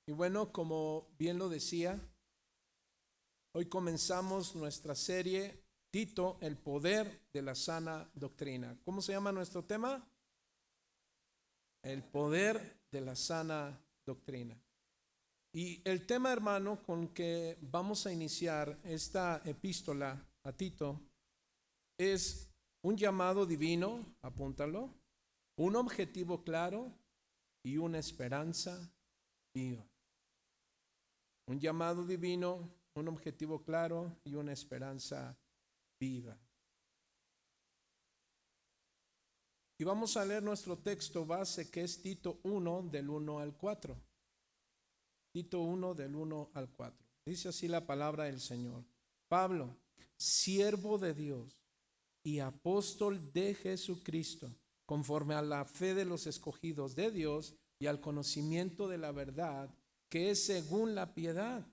Y bueno, como bien lo decía, hoy comenzamos nuestra serie Tito, el poder de la sana doctrina. ¿Cómo se llama nuestro tema? El poder de la sana doctrina. Y el tema, hermano, con que vamos a iniciar esta epístola a Tito es un llamado divino, apúntalo, un objetivo claro y una esperanza viva. Un llamado divino, un objetivo claro y una esperanza viva. Y vamos a leer nuestro texto base que es Tito 1 del 1 al 4. Tito 1 del 1 al 4. Dice así la palabra del Señor. Pablo, siervo de Dios y apóstol de Jesucristo, conforme a la fe de los escogidos de Dios y al conocimiento de la verdad, que es según la piedad,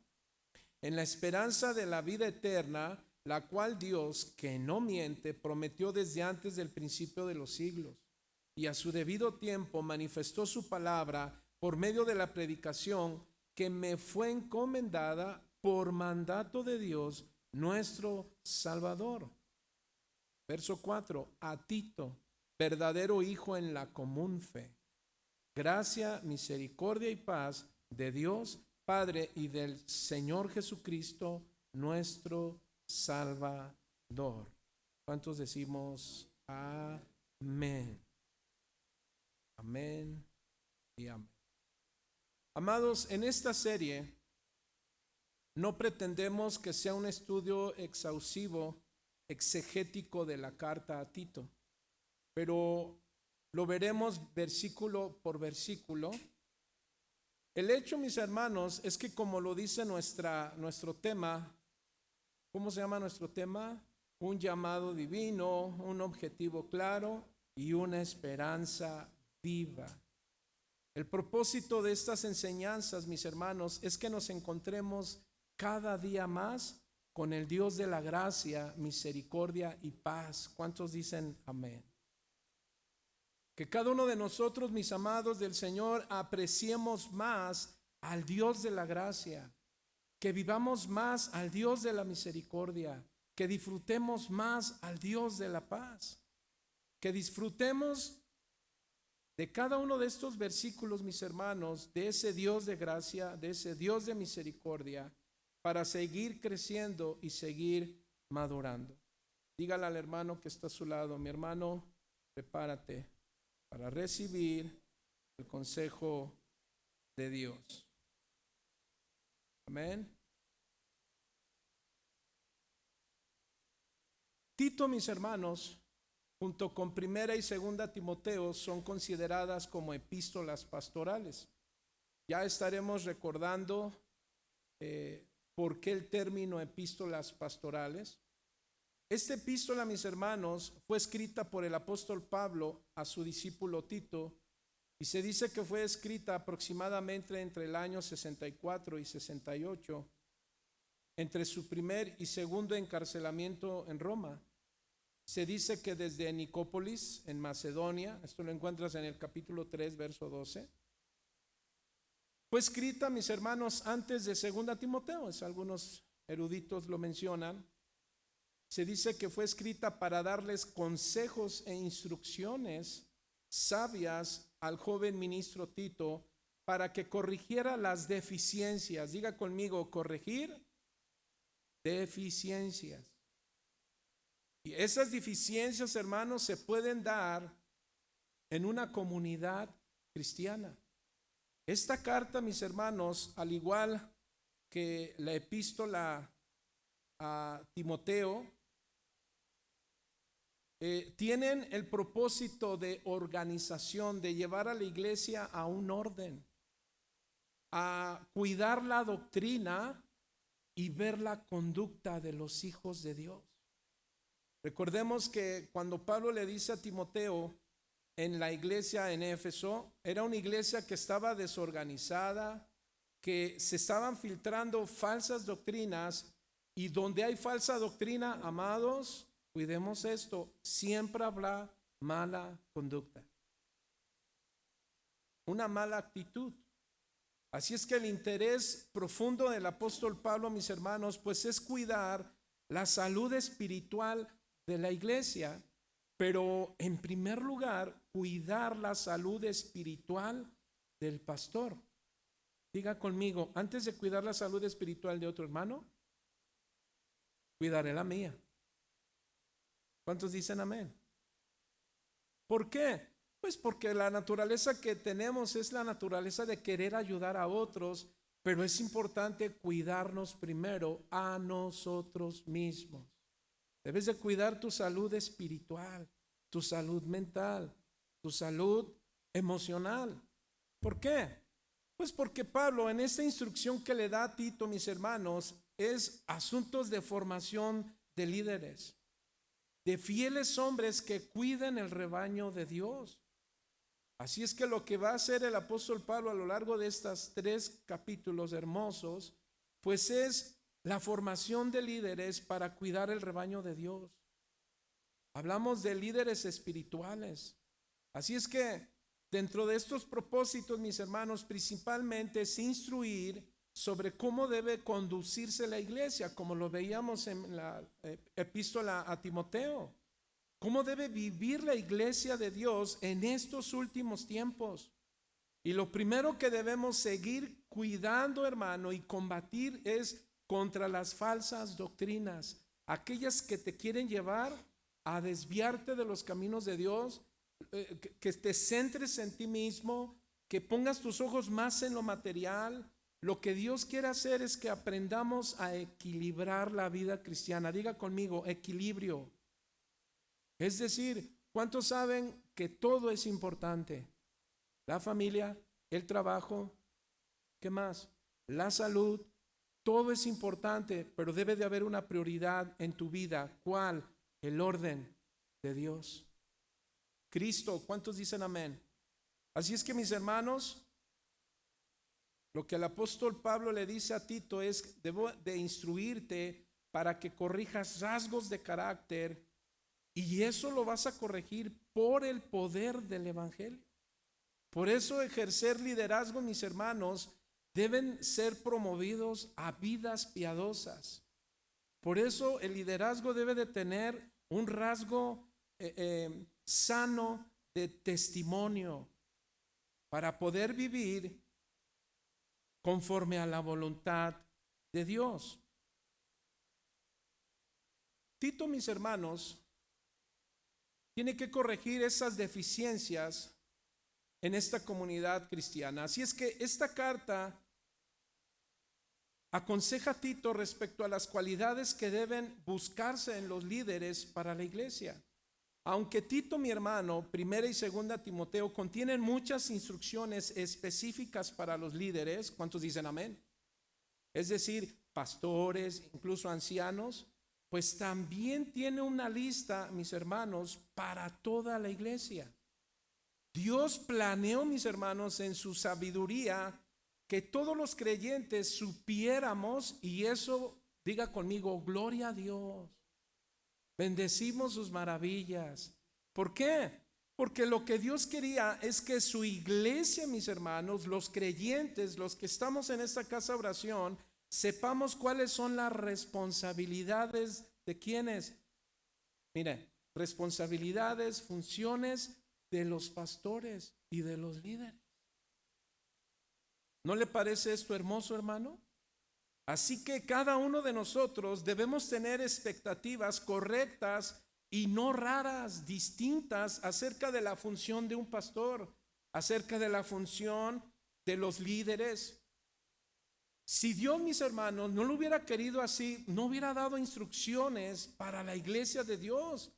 en la esperanza de la vida eterna, la cual Dios, que no miente, prometió desde antes del principio de los siglos, y a su debido tiempo manifestó su palabra por medio de la predicación que me fue encomendada por mandato de Dios, nuestro Salvador. Verso 4, a Tito, verdadero hijo en la común fe. Gracia, misericordia y paz de Dios Padre y del Señor Jesucristo, nuestro Salvador. ¿Cuántos decimos amén? Amén y amén. Amados, en esta serie no pretendemos que sea un estudio exhaustivo, exegético de la carta a Tito, pero lo veremos versículo por versículo. El hecho, mis hermanos, es que como lo dice nuestro tema, ¿cómo se llama nuestro tema? Un llamado divino, un objetivo claro y una esperanza viva. El propósito de estas enseñanzas, mis hermanos, es que nos encontremos cada día más con el Dios de la gracia, misericordia y paz. ¿Cuántos dicen amén? Que cada uno de nosotros, mis amados del Señor, apreciemos más al Dios de la gracia, que vivamos más al Dios de la misericordia, que disfrutemos más al Dios de la paz, que disfrutemos de cada uno de estos versículos, mis hermanos, de ese Dios de gracia, de ese Dios de misericordia, para seguir creciendo y seguir madurando. Dígale al hermano que está a su lado, mi hermano, prepárate para recibir el consejo de Dios. Amén. Tito, mis hermanos, junto con Primera y Segunda Timoteo, son consideradas como epístolas pastorales. Ya estaremos recordando por qué el término epístolas pastorales. Esta epístola, mis hermanos, fue escrita por el apóstol Pablo a su discípulo Tito, y se dice que fue escrita aproximadamente entre el año 64 y 68, entre su primer y segundo encarcelamiento en Roma. Se dice que desde Nicópolis, en Macedonia, esto lo encuentras en el capítulo 3, verso 12, fue escrita, mis hermanos, antes de segunda Timoteo, algunos eruditos lo mencionan. Se dice que fue escrita para darles consejos e instrucciones sabias al joven ministro Tito para que corrigiera las deficiencias. Diga conmigo, corregir deficiencias. Y esas deficiencias, hermanos, se pueden dar en una comunidad cristiana. Esta carta, mis hermanos, al igual que la epístola a Timoteo, tienen el propósito de organización, de llevar a la iglesia a un orden, a cuidar la doctrina y ver la conducta de los hijos de Dios. Recordemos que cuando Pablo le dice a Timoteo en la iglesia en Éfeso, era una iglesia que estaba desorganizada, que se estaban filtrando falsas doctrinas, y donde hay falsa doctrina, amados, cuidemos esto, siempre habrá mala conducta, una mala actitud. Así es que el interés profundo del apóstol Pablo, mis hermanos, pues es cuidar la salud espiritual de la iglesia, pero en primer lugar, cuidar la salud espiritual del pastor. Diga conmigo, antes de cuidar la salud espiritual de otro hermano, cuidaré la mía. ¿Cuántos dicen amén? ¿Por qué? Pues porque la naturaleza que tenemos es la naturaleza de querer ayudar a otros, pero es importante cuidarnos primero a nosotros mismos. Debes de cuidar tu salud espiritual, tu salud mental, tu salud emocional. ¿Por qué? Pues porque Pablo en esta instrucción que le da a Tito, mis hermanos, es asuntos de formación de líderes, de fieles hombres que cuiden el rebaño de Dios. Así es que lo que va a hacer el apóstol Pablo a lo largo de estos 3 capítulos hermosos, pues es la formación de líderes para cuidar el rebaño de Dios. Hablamos de líderes espirituales. Así es que dentro de estos propósitos, mis hermanos, principalmente es instruir sobre cómo debe conducirse la iglesia, como lo veíamos en la epístola a Timoteo. ¿Cómo debe vivir la iglesia de Dios en estos últimos tiempos? Y lo primero que debemos seguir cuidando, hermano, y combatir es contra las falsas doctrinas, aquellas que te quieren llevar a desviarte de los caminos de Dios, que te centres en ti mismo, que pongas tus ojos más en lo material. Lo que Dios quiere hacer es que aprendamos a equilibrar la vida cristiana. Diga conmigo, equilibrio. Es decir, ¿cuántos saben que todo es importante? La familia, el trabajo, ¿qué más? La salud, todo es importante, pero debe de haber una prioridad en tu vida. ¿Cuál? El orden de Dios. Cristo, ¿cuántos dicen amén? Así es que, mis hermanos, lo que el apóstol Pablo le dice a Tito es: debo de instruirte para que corrijas rasgos de carácter, y eso lo vas a corregir por el poder del evangelio. Por eso ejercer liderazgo, mis hermanos, deben ser promovidos a vidas piadosas. Por eso el liderazgo debe de tener un rasgo sano de testimonio para poder vivir conforme a la voluntad de Dios. Tito, mis hermanos, tiene que corregir esas deficiencias en esta comunidad cristiana. Así es que esta carta aconseja a Tito respecto a las cualidades que deben buscarse en los líderes para la iglesia. Aunque Tito, mi hermano, primera y segunda Timoteo contienen muchas instrucciones específicas para los líderes, ¿cuántos dicen amén? Es decir, pastores, incluso ancianos, pues también tiene una lista, mis hermanos, para toda la iglesia. Dios planeó, mis hermanos, en su sabiduría, que todos los creyentes supiéramos, y eso, diga conmigo, gloria a Dios. Bendecimos sus maravillas. ¿Por qué? Porque lo que Dios quería es que su iglesia, mis hermanos, los creyentes, los que estamos en esta casa de oración, sepamos cuáles son las responsabilidades de quienes. Mire, responsabilidades, funciones de los pastores y de los líderes. ¿No le parece esto hermoso, hermano? Así que cada uno de nosotros debemos tener expectativas correctas y no raras, distintas acerca de la función de un pastor, acerca de la función de los líderes. Si Dios, mis hermanos, no lo hubiera querido así, no hubiera dado instrucciones para la iglesia de Dios.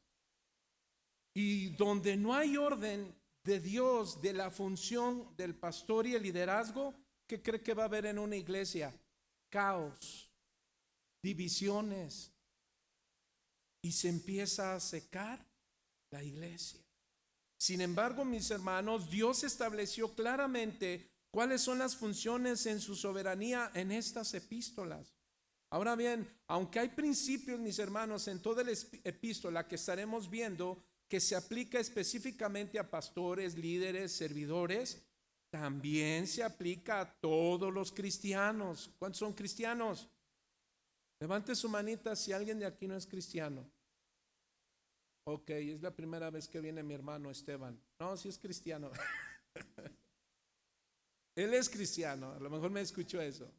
Y donde no hay orden de Dios, de la función del pastor y el liderazgo, ¿qué cree que va a haber en una iglesia? Caos, divisiones, y se empieza a secar la iglesia. Sin embargo, mis hermanos, Dios estableció claramente cuáles son las funciones en su soberanía en estas epístolas. Ahora bien, aunque hay principios, mis hermanos, en toda la epístola que estaremos viendo, que se aplica específicamente a pastores, líderes, servidores, también se aplica a todos los cristianos. ¿Cuántos son cristianos? Levante su manita si alguien de aquí no es cristiano. Ok, es la primera vez que viene mi hermano Esteban. No, sí es cristiano. Él es cristiano, a lo mejor me escuchó eso,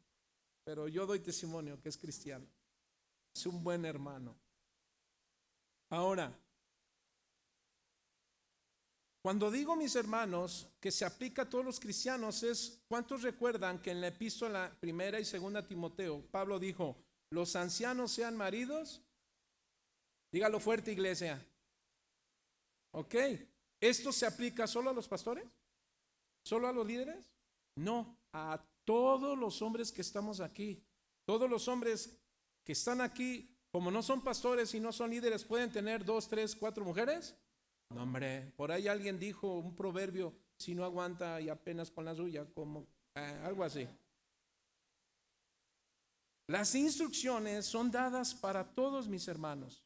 pero yo doy testimonio que es cristiano. Es un buen hermano. Ahora, cuando digo, mis hermanos, que se aplica a todos los cristianos, es, ¿cuántos recuerdan que en la epístola primera y segunda Timoteo, Pablo dijo, los ancianos sean maridos? Dígalo fuerte, iglesia. ¿Ok? ¿Esto se aplica solo a los pastores? ¿Solo a los líderes? No, a todos los hombres que estamos aquí. Todos los hombres que están aquí, como no son pastores y no son líderes, ¿pueden tener 2, 3, 4 mujeres? No, hombre, por ahí alguien dijo un proverbio, si no aguanta y apenas con la suya, como algo así. Las instrucciones son dadas para todos, mis hermanos.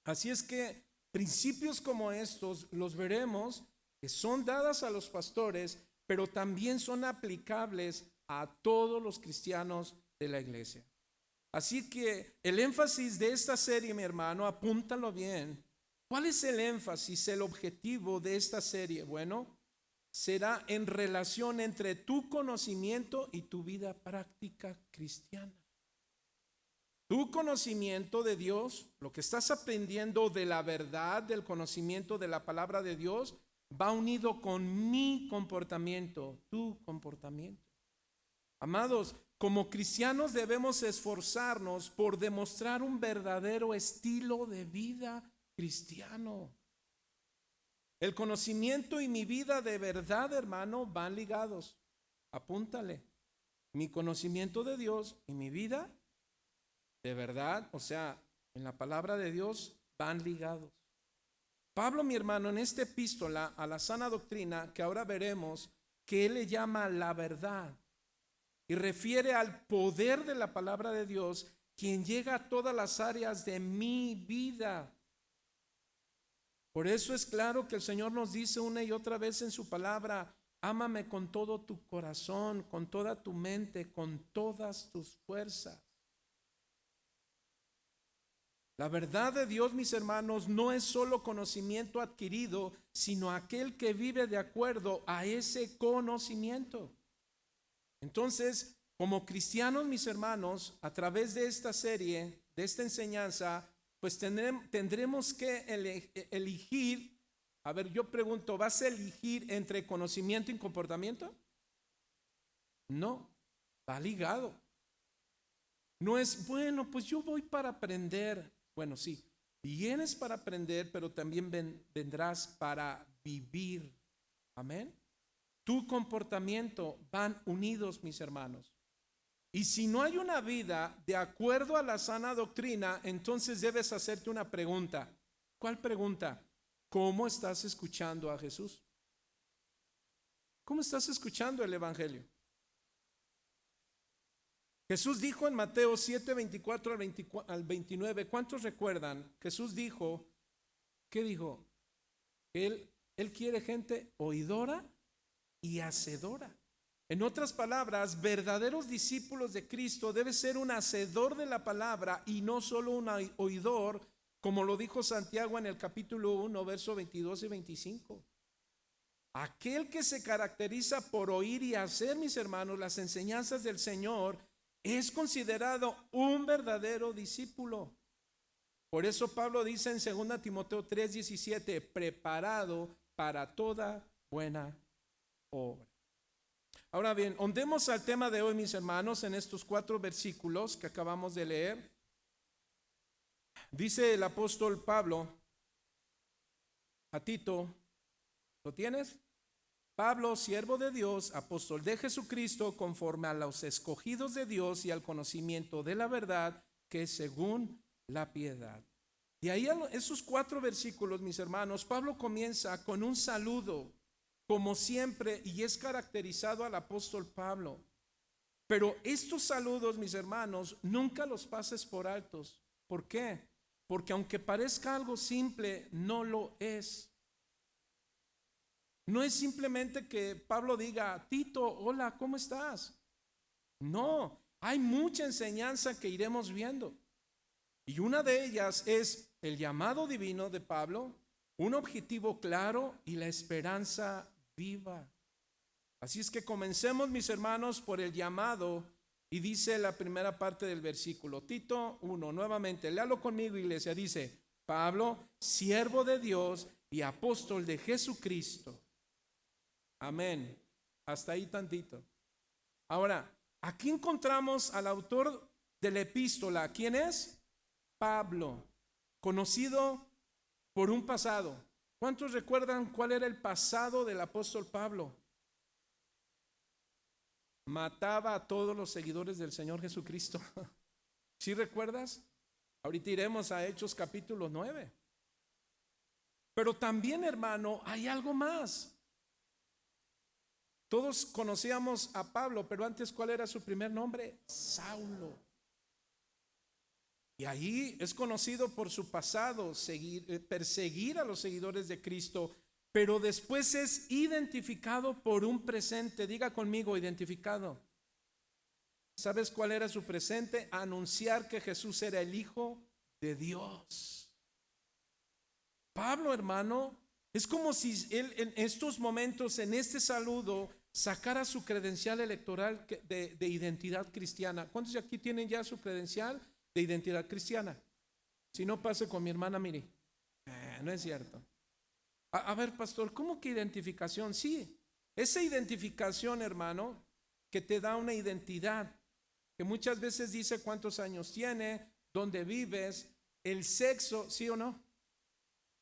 Así es que principios como estos los veremos que son dadas a los pastores, pero también son aplicables a todos los cristianos de la iglesia. Así que el énfasis de esta serie, mi hermano, apúntalo bien. ¿Cuál es el énfasis, el objetivo de esta serie? Bueno, será en relación entre tu conocimiento y tu vida práctica cristiana. Tu conocimiento de Dios, lo que estás aprendiendo de la verdad, del conocimiento de la palabra de Dios, va unido con mi comportamiento, tu comportamiento. Amados, como cristianos debemos esforzarnos por demostrar un verdadero estilo de vida cristiano. El conocimiento y mi vida de verdad, hermano, van ligados. Apúntale. Mi conocimiento de Dios y mi vida de verdad, o sea, en la palabra de Dios, van ligados. Pablo, mi hermano, en esta epístola a la sana doctrina, que ahora veremos, que él le llama la verdad y refiere al poder de la palabra de Dios, quien llega a todas las áreas de mi vida. Por eso es claro que el Señor nos dice una y otra vez en su palabra, ámame con todo tu corazón, con toda tu mente, con todas tus fuerzas. La verdad de Dios, mis hermanos, no es solo conocimiento adquirido, sino aquel que vive de acuerdo a ese conocimiento. Entonces, como cristianos, mis hermanos, a través de esta serie, de esta enseñanza, pues tendremos que elegir. A ver, yo pregunto, ¿vas a elegir entre conocimiento y comportamiento? No, va ligado. No es, bueno, pues yo voy para aprender. Bueno, sí, vienes para aprender, pero también vendrás para vivir. Amén. Tu comportamiento van unidos, mis hermanos. Y si no hay una vida de acuerdo a la sana doctrina, entonces debes hacerte una pregunta. ¿Cuál pregunta? ¿Cómo estás escuchando a Jesús? ¿Cómo estás escuchando el Evangelio? Jesús dijo en Mateo 7, 24 al 29, ¿cuántos recuerdan? Jesús dijo, ¿qué dijo? Él quiere gente oidora y hacedora. En otras palabras, verdaderos discípulos de Cristo debe ser un hacedor de la palabra y no solo un oidor, como lo dijo Santiago en el capítulo 1, verso 22 y 25. Aquel que se caracteriza por oír y hacer, mis hermanos, las enseñanzas del Señor, es considerado un verdadero discípulo. Por eso Pablo dice en 2 Timoteo 3:17, preparado para toda buena obra. Ahora bien, ondemos al tema de hoy, mis hermanos, en estos 4 versículos que acabamos de leer. Dice el apóstol Pablo a Tito, ¿lo tienes? Pablo, siervo de Dios, apóstol de Jesucristo, conforme a los escogidos de Dios y al conocimiento de la verdad, que es según la piedad. Y ahí esos 4 versículos, mis hermanos, Pablo comienza con un saludo, como siempre, y es caracterizado al apóstol Pablo. Pero estos saludos, mis hermanos, nunca los pases por altos. ¿Por qué? Porque aunque parezca algo simple, no lo es. No es simplemente que Pablo diga, Tito, hola, ¿cómo estás? No, hay mucha enseñanza que iremos viendo. Y una de ellas es el llamado divino de Pablo, un objetivo claro y la esperanza viva. Así es que comencemos, mis hermanos, por el llamado. Y dice la primera parte del versículo, Tito 1, nuevamente, léalo conmigo, iglesia, dice, Pablo, siervo de Dios y apóstol de Jesucristo. Amén. Hasta ahí tantito. Ahora, aquí encontramos al autor de la epístola. ¿Quién es? Pablo, conocido por un pasado. ¿Cuántos recuerdan cuál era el pasado del apóstol Pablo? Mataba a todos los seguidores del Señor Jesucristo. ¿Sí recuerdas? Ahorita iremos a Hechos capítulo 9. Pero también, hermano, hay algo más. Todos conocíamos a Pablo, pero antes, ¿cuál era su primer nombre? Saulo. Y ahí es conocido por su pasado, perseguir a los seguidores de Cristo, pero después es identificado por un presente. Diga conmigo, identificado. ¿Sabes cuál era su presente? Anunciar que Jesús era el Hijo de Dios. Pablo, hermano, es como si él en estos momentos, en este saludo, sacara su credencial electoral de identidad cristiana. ¿Cuántos de aquí tienen ya su credencial de identidad cristiana? Si no, pase con mi hermana Miri. No es cierto. A ver, pastor, ¿cómo que identificación? Sí, esa identificación, hermano, que te da una identidad, que muchas veces dice cuántos años tiene, dónde vives, el sexo, ¿sí o no?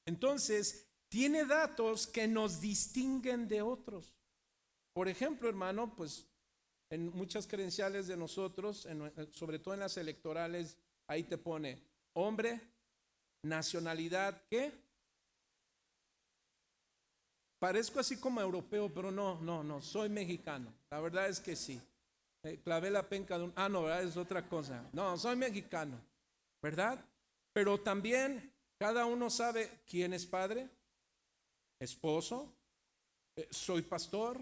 Entonces, tiene datos que nos distinguen de otros. Por ejemplo, hermano, pues en muchas credenciales de nosotros, sobre todo en las electorales, ahí te pone hombre, nacionalidad, ¿qué? Parezco así como europeo, pero no, soy mexicano. La verdad es que sí. Clavé la penca de no, ¿verdad? Es otra cosa. No, soy mexicano, ¿verdad? Pero también cada uno sabe quién es padre, esposo, soy pastor.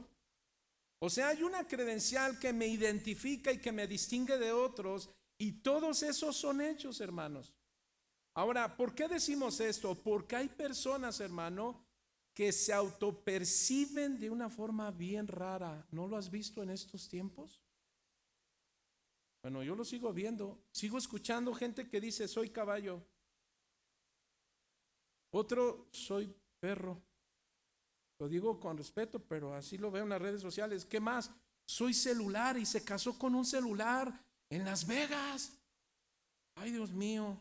O sea, hay una credencial que me identifica y que me distingue de otros, y todos esos son hechos, hermanos. Ahora, ¿por qué decimos esto? Porque hay personas, hermano, que se autoperciben de una forma bien rara. ¿No lo has visto en estos tiempos? Bueno, yo lo sigo viendo. Sigo escuchando gente que dice, soy caballo. Otro, soy perro. Lo digo con respeto, pero así lo veo en las redes sociales. ¿Qué más? Soy celular y se casó con un celular en Las Vegas. Ay, Dios mío.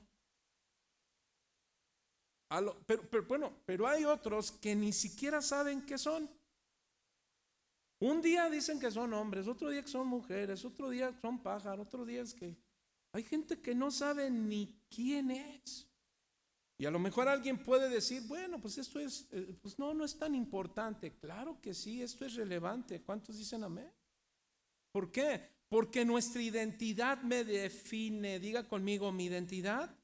Pero bueno, pero hay otros que ni siquiera saben qué son. Un día dicen que son hombres, otro día que son mujeres, otro día que son pájaros, otro día es que hay gente que no sabe ni quién es. Y a lo mejor alguien puede decir, bueno, pues esto es, pues no es tan importante. Claro que sí, esto es relevante. ¿Cuántos dicen amén? ¿Por qué? Porque nuestra identidad me define. Diga conmigo, mi identidad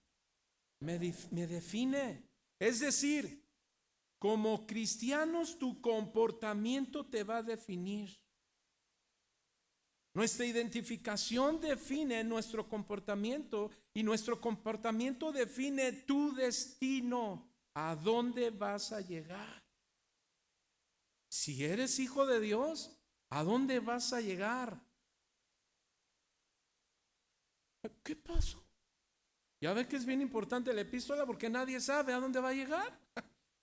me define. Es decir, como cristianos tu comportamiento te va a definir. Nuestra identificación define nuestro comportamiento y nuestro comportamiento define tu destino. ¿A dónde vas a llegar? Si eres hijo de Dios, ¿a dónde vas a llegar? ¿Qué pasó? Ya ve que es bien importante la epístola porque nadie sabe a dónde va a llegar.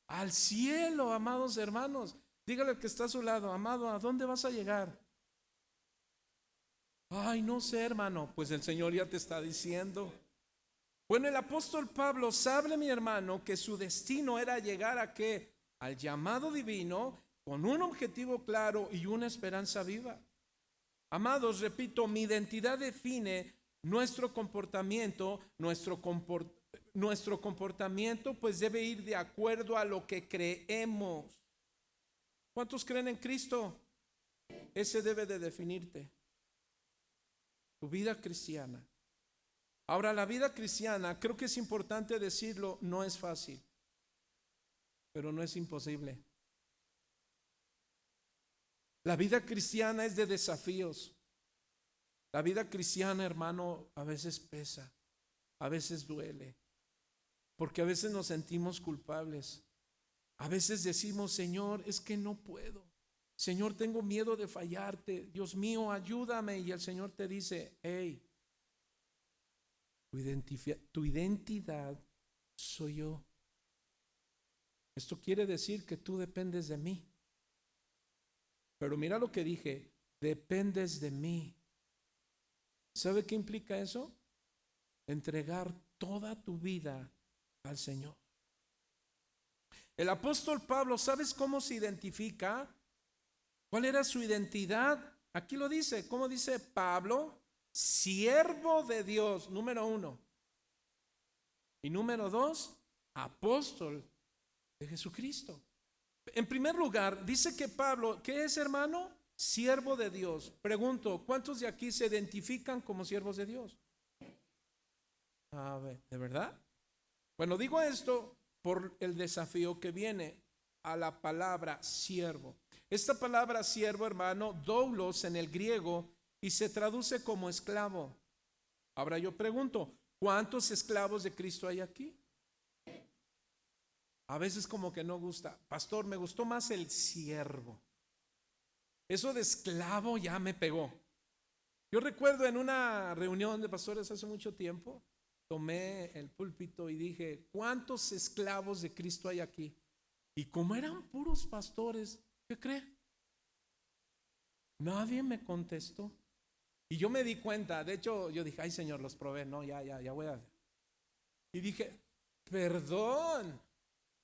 Al cielo, amados hermanos. Dígale al que está a su lado, amado, ¿a dónde vas a llegar? Ay, no sé, hermano. Pues el Señor ya te está diciendo. Bueno, el apóstol Pablo sabe, mi hermano, que su destino era llegar a qué? Al llamado divino con un objetivo claro y una esperanza viva. Amados, repito, mi identidad define nuestro comportamiento, nuestro comportamiento pues debe ir de acuerdo a lo que creemos. ¿Cuántos creen en Cristo? Ese debe de definirte. Tu vida cristiana. Ahora, la vida cristiana, creo que es importante decirlo, no es fácil, pero no es imposible. La vida cristiana es de desafíos. La vida cristiana, hermano, a veces pesa, a veces duele, porque a veces nos sentimos culpables. A veces decimos, Señor, es que no puedo. Señor, tengo miedo de fallarte. Dios mío, ayúdame. Y el Señor te dice, hey, tu identidad soy yo. Esto quiere decir que tú dependes de mí. Pero mira lo que dije, dependes de mí. ¿Sabe qué implica eso? Entregar toda tu vida al Señor. El apóstol Pablo, ¿sabes cómo se identifica? ¿Cuál era su identidad? Aquí lo dice, ¿cómo dice Pablo? Siervo de Dios, número 1. Y número 2, apóstol de Jesucristo. En primer lugar, dice que Pablo, ¿qué es, hermano? Siervo de Dios. Pregunto, ¿cuántos de aquí se identifican como siervos de Dios? A ver, ¿de verdad? Bueno, digo esto por el desafío que viene a la palabra siervo. Esta palabra siervo, hermano, doulos en el griego, y se traduce como esclavo. Ahora yo pregunto, ¿cuántos esclavos de Cristo hay aquí? A veces como que no gusta. Pastor, me gustó más el siervo. Eso de esclavo ya me pegó. Yo recuerdo en una reunión de pastores hace mucho tiempo, tomé el púlpito y dije, ¿cuántos esclavos de Cristo hay aquí? Y como eran puros pastores, ¿qué cree? Nadie me contestó. Y yo me di cuenta, de hecho yo dije, ay Señor, los probé, no, ya voy a... Y dije, perdón.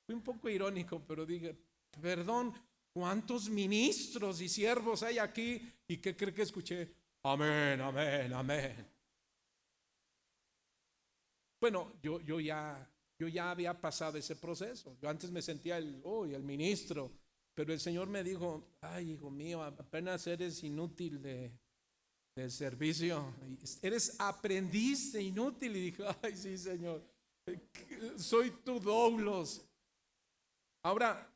Fui un poco irónico, pero dije, perdón, ¿cuántos ministros y siervos hay aquí? ¿Y qué cree que escuché? Amén, amén, amén. Bueno, yo ya había pasado ese proceso. Yo antes me sentía el ministro, pero el Señor me dijo, ay, hijo mío, apenas eres inútil de servicio, eres aprendiz de inútil. Y dije, ay, sí, Señor, soy tu doulos. Ahora,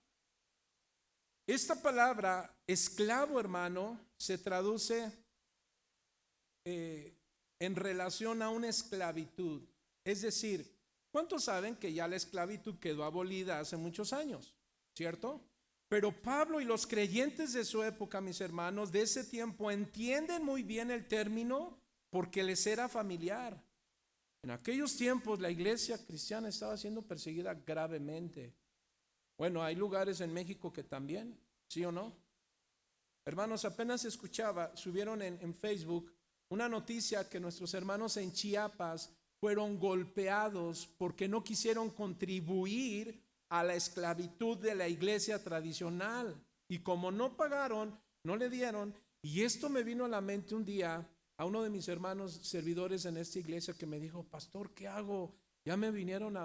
esta palabra esclavo, hermano, se traduce en relación a una esclavitud. Es decir, ¿cuántos saben que ya la esclavitud quedó abolida hace muchos años? ¿Cierto? Pero Pablo y los creyentes de su época, mis hermanos, de ese tiempo, entienden muy bien el término porque les era familiar. En aquellos tiempos la iglesia cristiana estaba siendo perseguida gravemente. Bueno, hay lugares en México que también, ¿sí o no? Hermanos, apenas escuchaba, subieron en Facebook una noticia que nuestros hermanos en Chiapas fueron golpeados porque no quisieron contribuir a la esclavitud de la iglesia tradicional. Y como no pagaron, no le dieron. Y esto me vino a la mente un día a uno de mis hermanos servidores en esta iglesia que me dijo, pastor, ¿qué hago? Ya me vinieron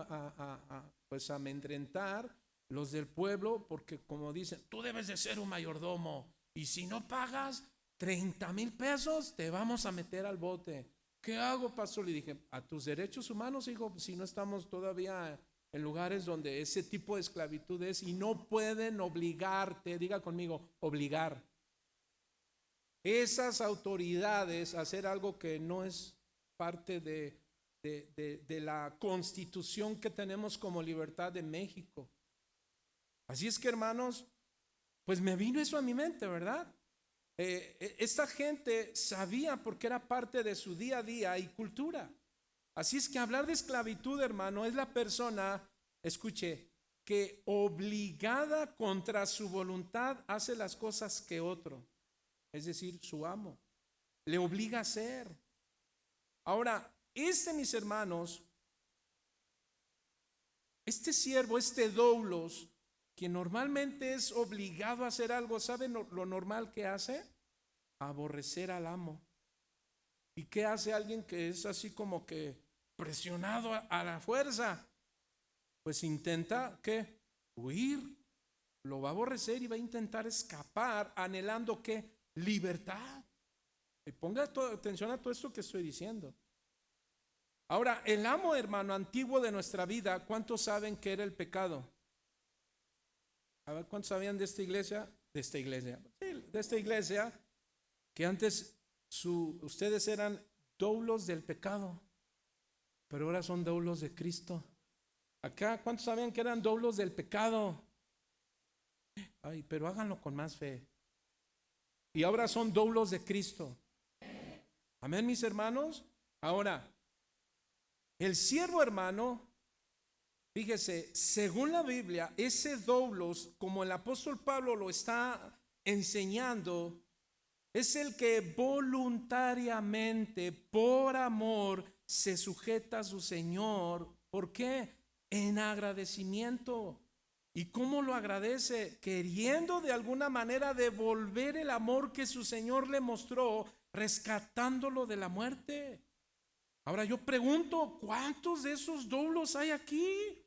pues a amedrentar los del pueblo porque como dicen, tú debes de ser un mayordomo y si no pagas 30,000 pesos te vamos a meter al bote. ¿Qué hago, pastor? Le dije, a tus derechos humanos, hijo, si no estamos todavía en lugares donde ese tipo de esclavitud es y no pueden obligarte, diga conmigo, obligar esas autoridades a hacer algo que no es parte de la constitución que tenemos como libertad de México. Así es que, hermanos, pues me vino eso a mi mente, ¿verdad? Esta gente sabía porque era parte de su día a día y cultura. Así es que hablar de esclavitud, hermano, es la persona, escuche, que obligada contra su voluntad hace las cosas que otro, es decir, su amo, le obliga a hacer. Ahora, mis hermanos, este siervo, este doulos, que normalmente es obligado a hacer algo, ¿saben lo normal que hace? Aborrecer al amo. ¿Y qué hace alguien que es así como que presionado a la fuerza? Pues intenta, ¿qué? Huir. Lo va a aborrecer y va a intentar escapar anhelando, ¿qué? Libertad. Y ponga atención a todo esto que estoy diciendo. Ahora, el amo, hermano, antiguo de nuestra vida, ¿cuántos saben que era el pecado? A ver, ¿cuántos sabían de esta iglesia? de esta iglesia. Sí, de esta iglesia que antes ustedes eran doulos del pecado, pero ahora son doulos de Cristo. Acá, ¿cuántos sabían que eran doulos del pecado? Ay, pero háganlo con más fe. Y ahora son doulos de Cristo. Amén, mis hermanos. Ahora, el siervo hermano, fíjese, según la Biblia, ese doulos, como el apóstol Pablo lo está enseñando, es el que voluntariamente, por amor, se sujeta a su Señor. ¿Por qué? En agradecimiento. ¿Y cómo lo agradece? Queriendo de alguna manera devolver el amor que su Señor le mostró, rescatándolo de la muerte. Ahora yo pregunto, ¿cuántos de esos doulos hay aquí?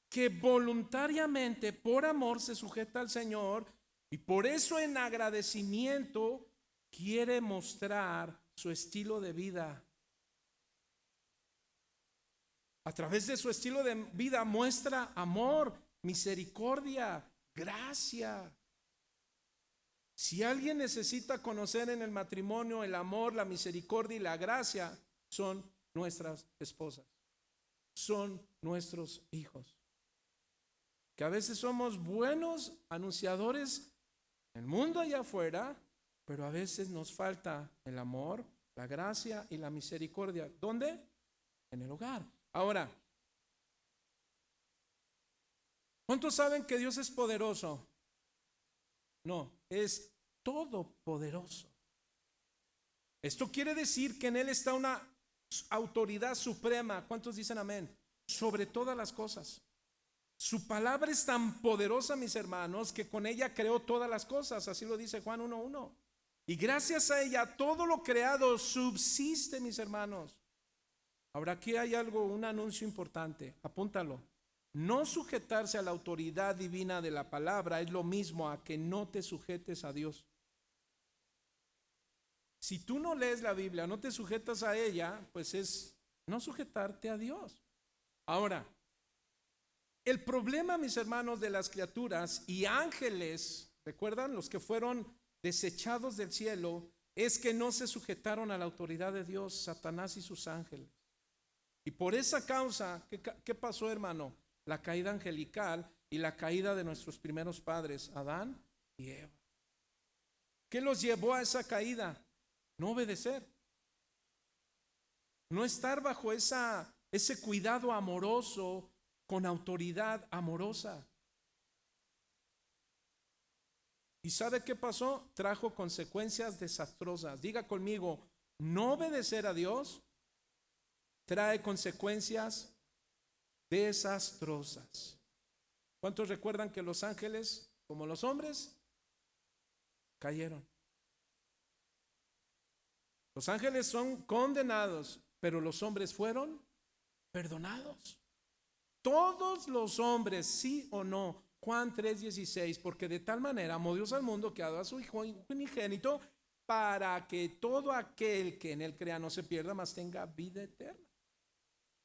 Que voluntariamente, por amor, se sujeta al Señor y por eso en agradecimiento quiere mostrar su estilo de vida. A través de su estilo de vida muestra amor, misericordia, gracia. Si alguien necesita conocer en el matrimonio el amor, la misericordia y la gracia, son nuestras esposas, son nuestros hijos. Que a veces somos buenos anunciadores en el mundo allá afuera, pero a veces nos falta el amor, la gracia y la misericordia. ¿Dónde? En el hogar. Ahora, ¿cuántos saben que Dios es poderoso? No, es todopoderoso. Esto quiere decir que en Él está una autoridad suprema. ¿Cuántos dicen amén? Sobre todas las cosas. Su palabra es tan poderosa, mis hermanos, que con ella creó todas las cosas. Así lo dice Juan 1:1. Y gracias a ella todo lo creado subsiste, mis hermanos. Ahora aquí hay algo, un anuncio importante. Apúntalo. No sujetarse a la autoridad divina de la palabra es lo mismo a que no te sujetes a Dios. Si tú no lees la Biblia, no te sujetas a ella, pues es no sujetarte a Dios. Ahora, el problema, mis hermanos, de las criaturas y ángeles, ¿recuerdan? Los que fueron desechados del cielo, es que no se sujetaron a la autoridad de Dios, Satanás y sus ángeles. Y por esa causa, ¿qué pasó, hermano? La caída angelical y la caída de nuestros primeros padres, Adán y Eva. ¿Qué los llevó a esa caída? No obedecer. No estar bajo ese cuidado amoroso, con autoridad amorosa. ¿Y sabe qué pasó? Trajo consecuencias desastrosas. Diga conmigo, no obedecer a Dios trae consecuencias desastrosas. ¿Cuántos recuerdan que los ángeles, como los hombres, cayeron? Los ángeles son condenados, pero los hombres fueron perdonados. Todos los hombres, sí o no. Juan 3:16, porque de tal manera amó Dios al mundo que ha dado a su Hijo unigénito para que todo aquel que en él crea no se pierda, mas tenga vida eterna.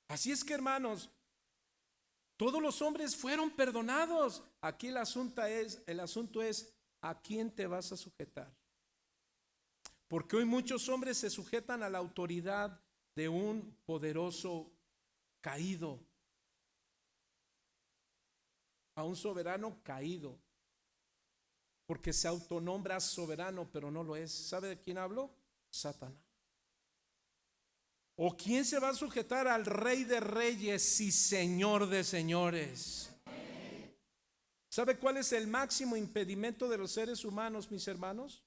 Así es que, hermanos, todos los hombres fueron perdonados. Aquí el asunto es ¿a quién te vas a sujetar? Porque hoy muchos hombres se sujetan a la autoridad de un poderoso caído, a un soberano caído, porque se autonombra soberano, pero no lo es. ¿Sabe de quién hablo? Satanás. ¿O quién se va a sujetar al Rey de Reyes y Señor de Señores? ¿Sabe cuál es el máximo impedimento de los seres humanos, mis hermanos?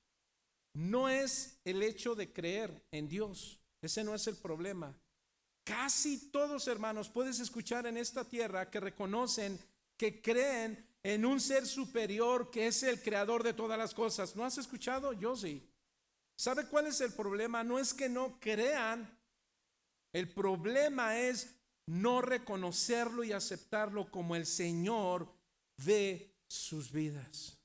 No es el hecho de creer en Dios. Ese no es el problema. Casi todos, hermanos, puedes escuchar en esta tierra que reconocen que creen en un ser superior que es el creador de todas las cosas. ¿No has escuchado? Yo sí. ¿Sabe cuál es el problema? No es que no crean. El problema es no reconocerlo y aceptarlo como el Señor de sus vidas.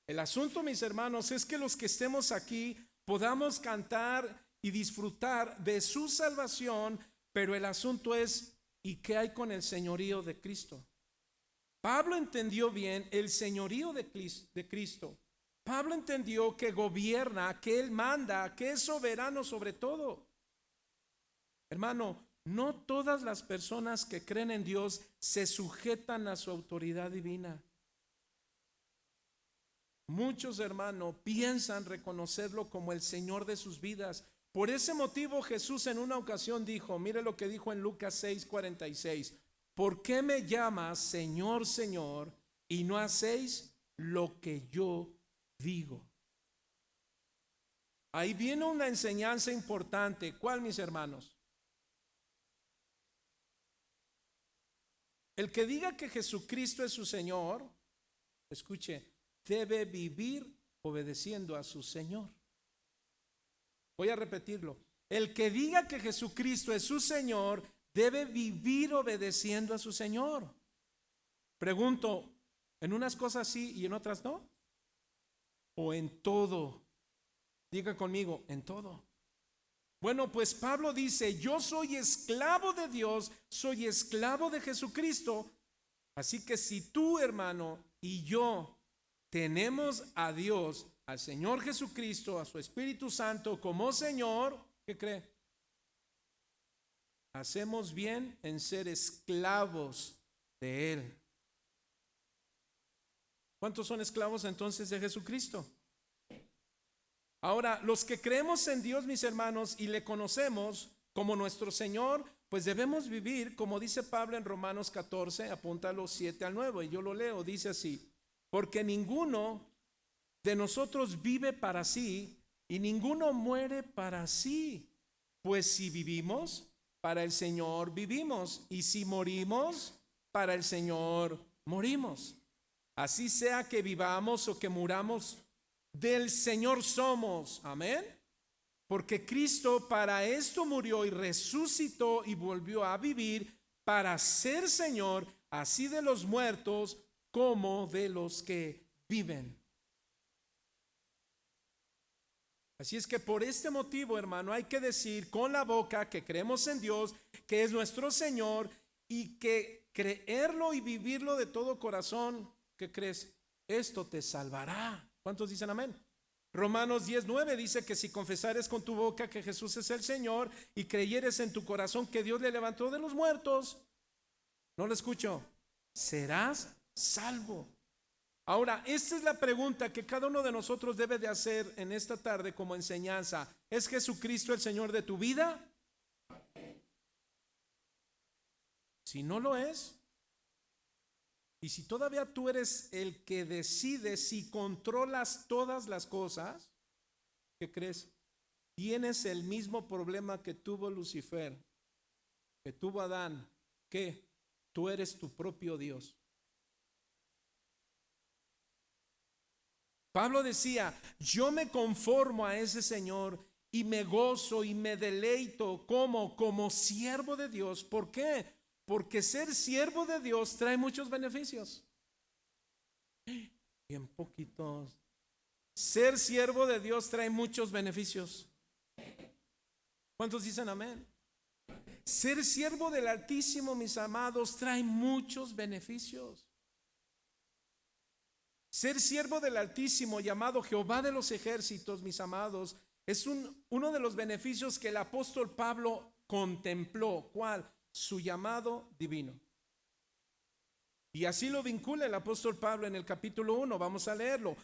El asunto, mis hermanos, es que los que estemos aquí podamos cantar y disfrutar de su salvación, pero el asunto es, ¿y qué hay con el señorío de Cristo? Pablo entendió bien el señorío de Cristo. Pablo entendió que gobierna, que Él manda, que es soberano sobre todo. Hermano, no todas las personas que creen en Dios se sujetan a su autoridad divina. Muchos, hermanos, piensan reconocerlo como el Señor de sus vidas. Por ese motivo Jesús en una ocasión dijo, mire lo que dijo en Lucas 6:46, ¿por qué me llamas Señor, Señor, y no hacéis lo que yo digo? Ahí viene una enseñanza importante. ¿Cuál, mis hermanos? El que diga que Jesucristo es su Señor, escuche, debe vivir obedeciendo a su Señor. Voy a repetirlo. El que diga que Jesucristo es su Señor, debe vivir obedeciendo a su Señor. Pregunto, ¿en unas cosas sí y en otras no? ¿O en todo? Diga conmigo, en todo. Bueno, pues Pablo dice, yo soy esclavo de Dios, soy esclavo de Jesucristo. Así que si tú, hermano, y yo tenemos a Dios, al Señor Jesucristo, a su Espíritu Santo como Señor, ¿qué cree? Hacemos bien en ser esclavos de Él. ¿Cuántos son esclavos entonces de Jesucristo? Ahora, los que creemos en Dios, mis hermanos, y le conocemos como nuestro Señor, pues debemos vivir, como dice Pablo en Romanos 14, apunta los 7 al 9, y yo lo leo, dice así, porque ninguno de nosotros vive para sí, y ninguno muere para sí, pues si vivimos, para el Señor vivimos, y si morimos, para el Señor morimos. Así sea que vivamos o que muramos, del Señor somos. Amén. Porque Cristo para esto murió y resucitó y volvió a vivir para ser Señor, así de los muertos como de los que viven. Así es que por este motivo, hermano, hay que decir con la boca que creemos en Dios, que es nuestro Señor, y que creerlo y vivirlo de todo corazón. ¿Qué crees? Esto te salvará. ¿Cuántos dicen amén? Romanos 10:9 dice que si confesares con tu boca que Jesús es el Señor y creyeres en tu corazón que Dios le levantó de los muertos, no lo escucho, serás salvo. Ahora, esta es la pregunta que cada uno de nosotros debe de hacer en esta tarde como enseñanza. ¿Es Jesucristo el Señor de tu vida? Si no lo es, y si todavía tú eres el que decide si controlas todas las cosas, ¿qué crees? Tienes el mismo problema que tuvo Lucifer, que tuvo Adán, que tú eres tu propio Dios. Pablo decía, yo me conformo a ese Señor y me gozo y me deleito como siervo de Dios. ¿Por qué? Porque ser siervo de Dios trae muchos beneficios. Bien poquitos. Ser siervo de Dios trae muchos beneficios. ¿Cuántos dicen amén? Ser siervo del Altísimo, mis amados, trae muchos beneficios. Ser siervo del Altísimo, llamado Jehová de los ejércitos, mis amados, es uno de los beneficios que el apóstol Pablo contempló. ¿Cuál? Su llamado divino. Y así lo vincula el apóstol Pablo en el capítulo 1. Vamos a leerlo.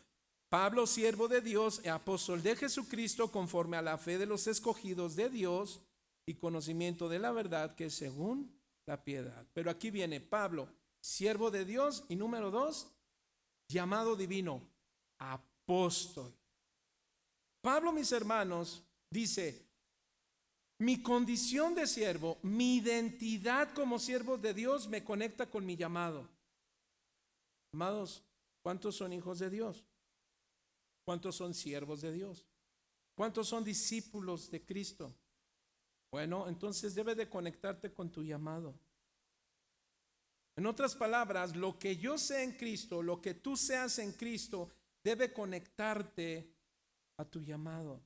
Pablo, siervo de Dios y apóstol de Jesucristo, conforme a la fe de los escogidos de Dios y conocimiento de la verdad, que es según la piedad. Pero aquí viene Pablo, siervo de Dios, y número 2, llamado divino, apóstol. Pablo, mis hermanos, dice, mi condición de siervo, mi identidad como siervo de Dios me conecta con mi llamado. Amados, ¿cuántos son hijos de Dios? ¿Cuántos son siervos de Dios? ¿Cuántos son discípulos de Cristo? Bueno, entonces debe de conectarte con tu llamado. En otras palabras, lo que yo sé en Cristo, lo que tú seas en Cristo, debe conectarte a tu llamado.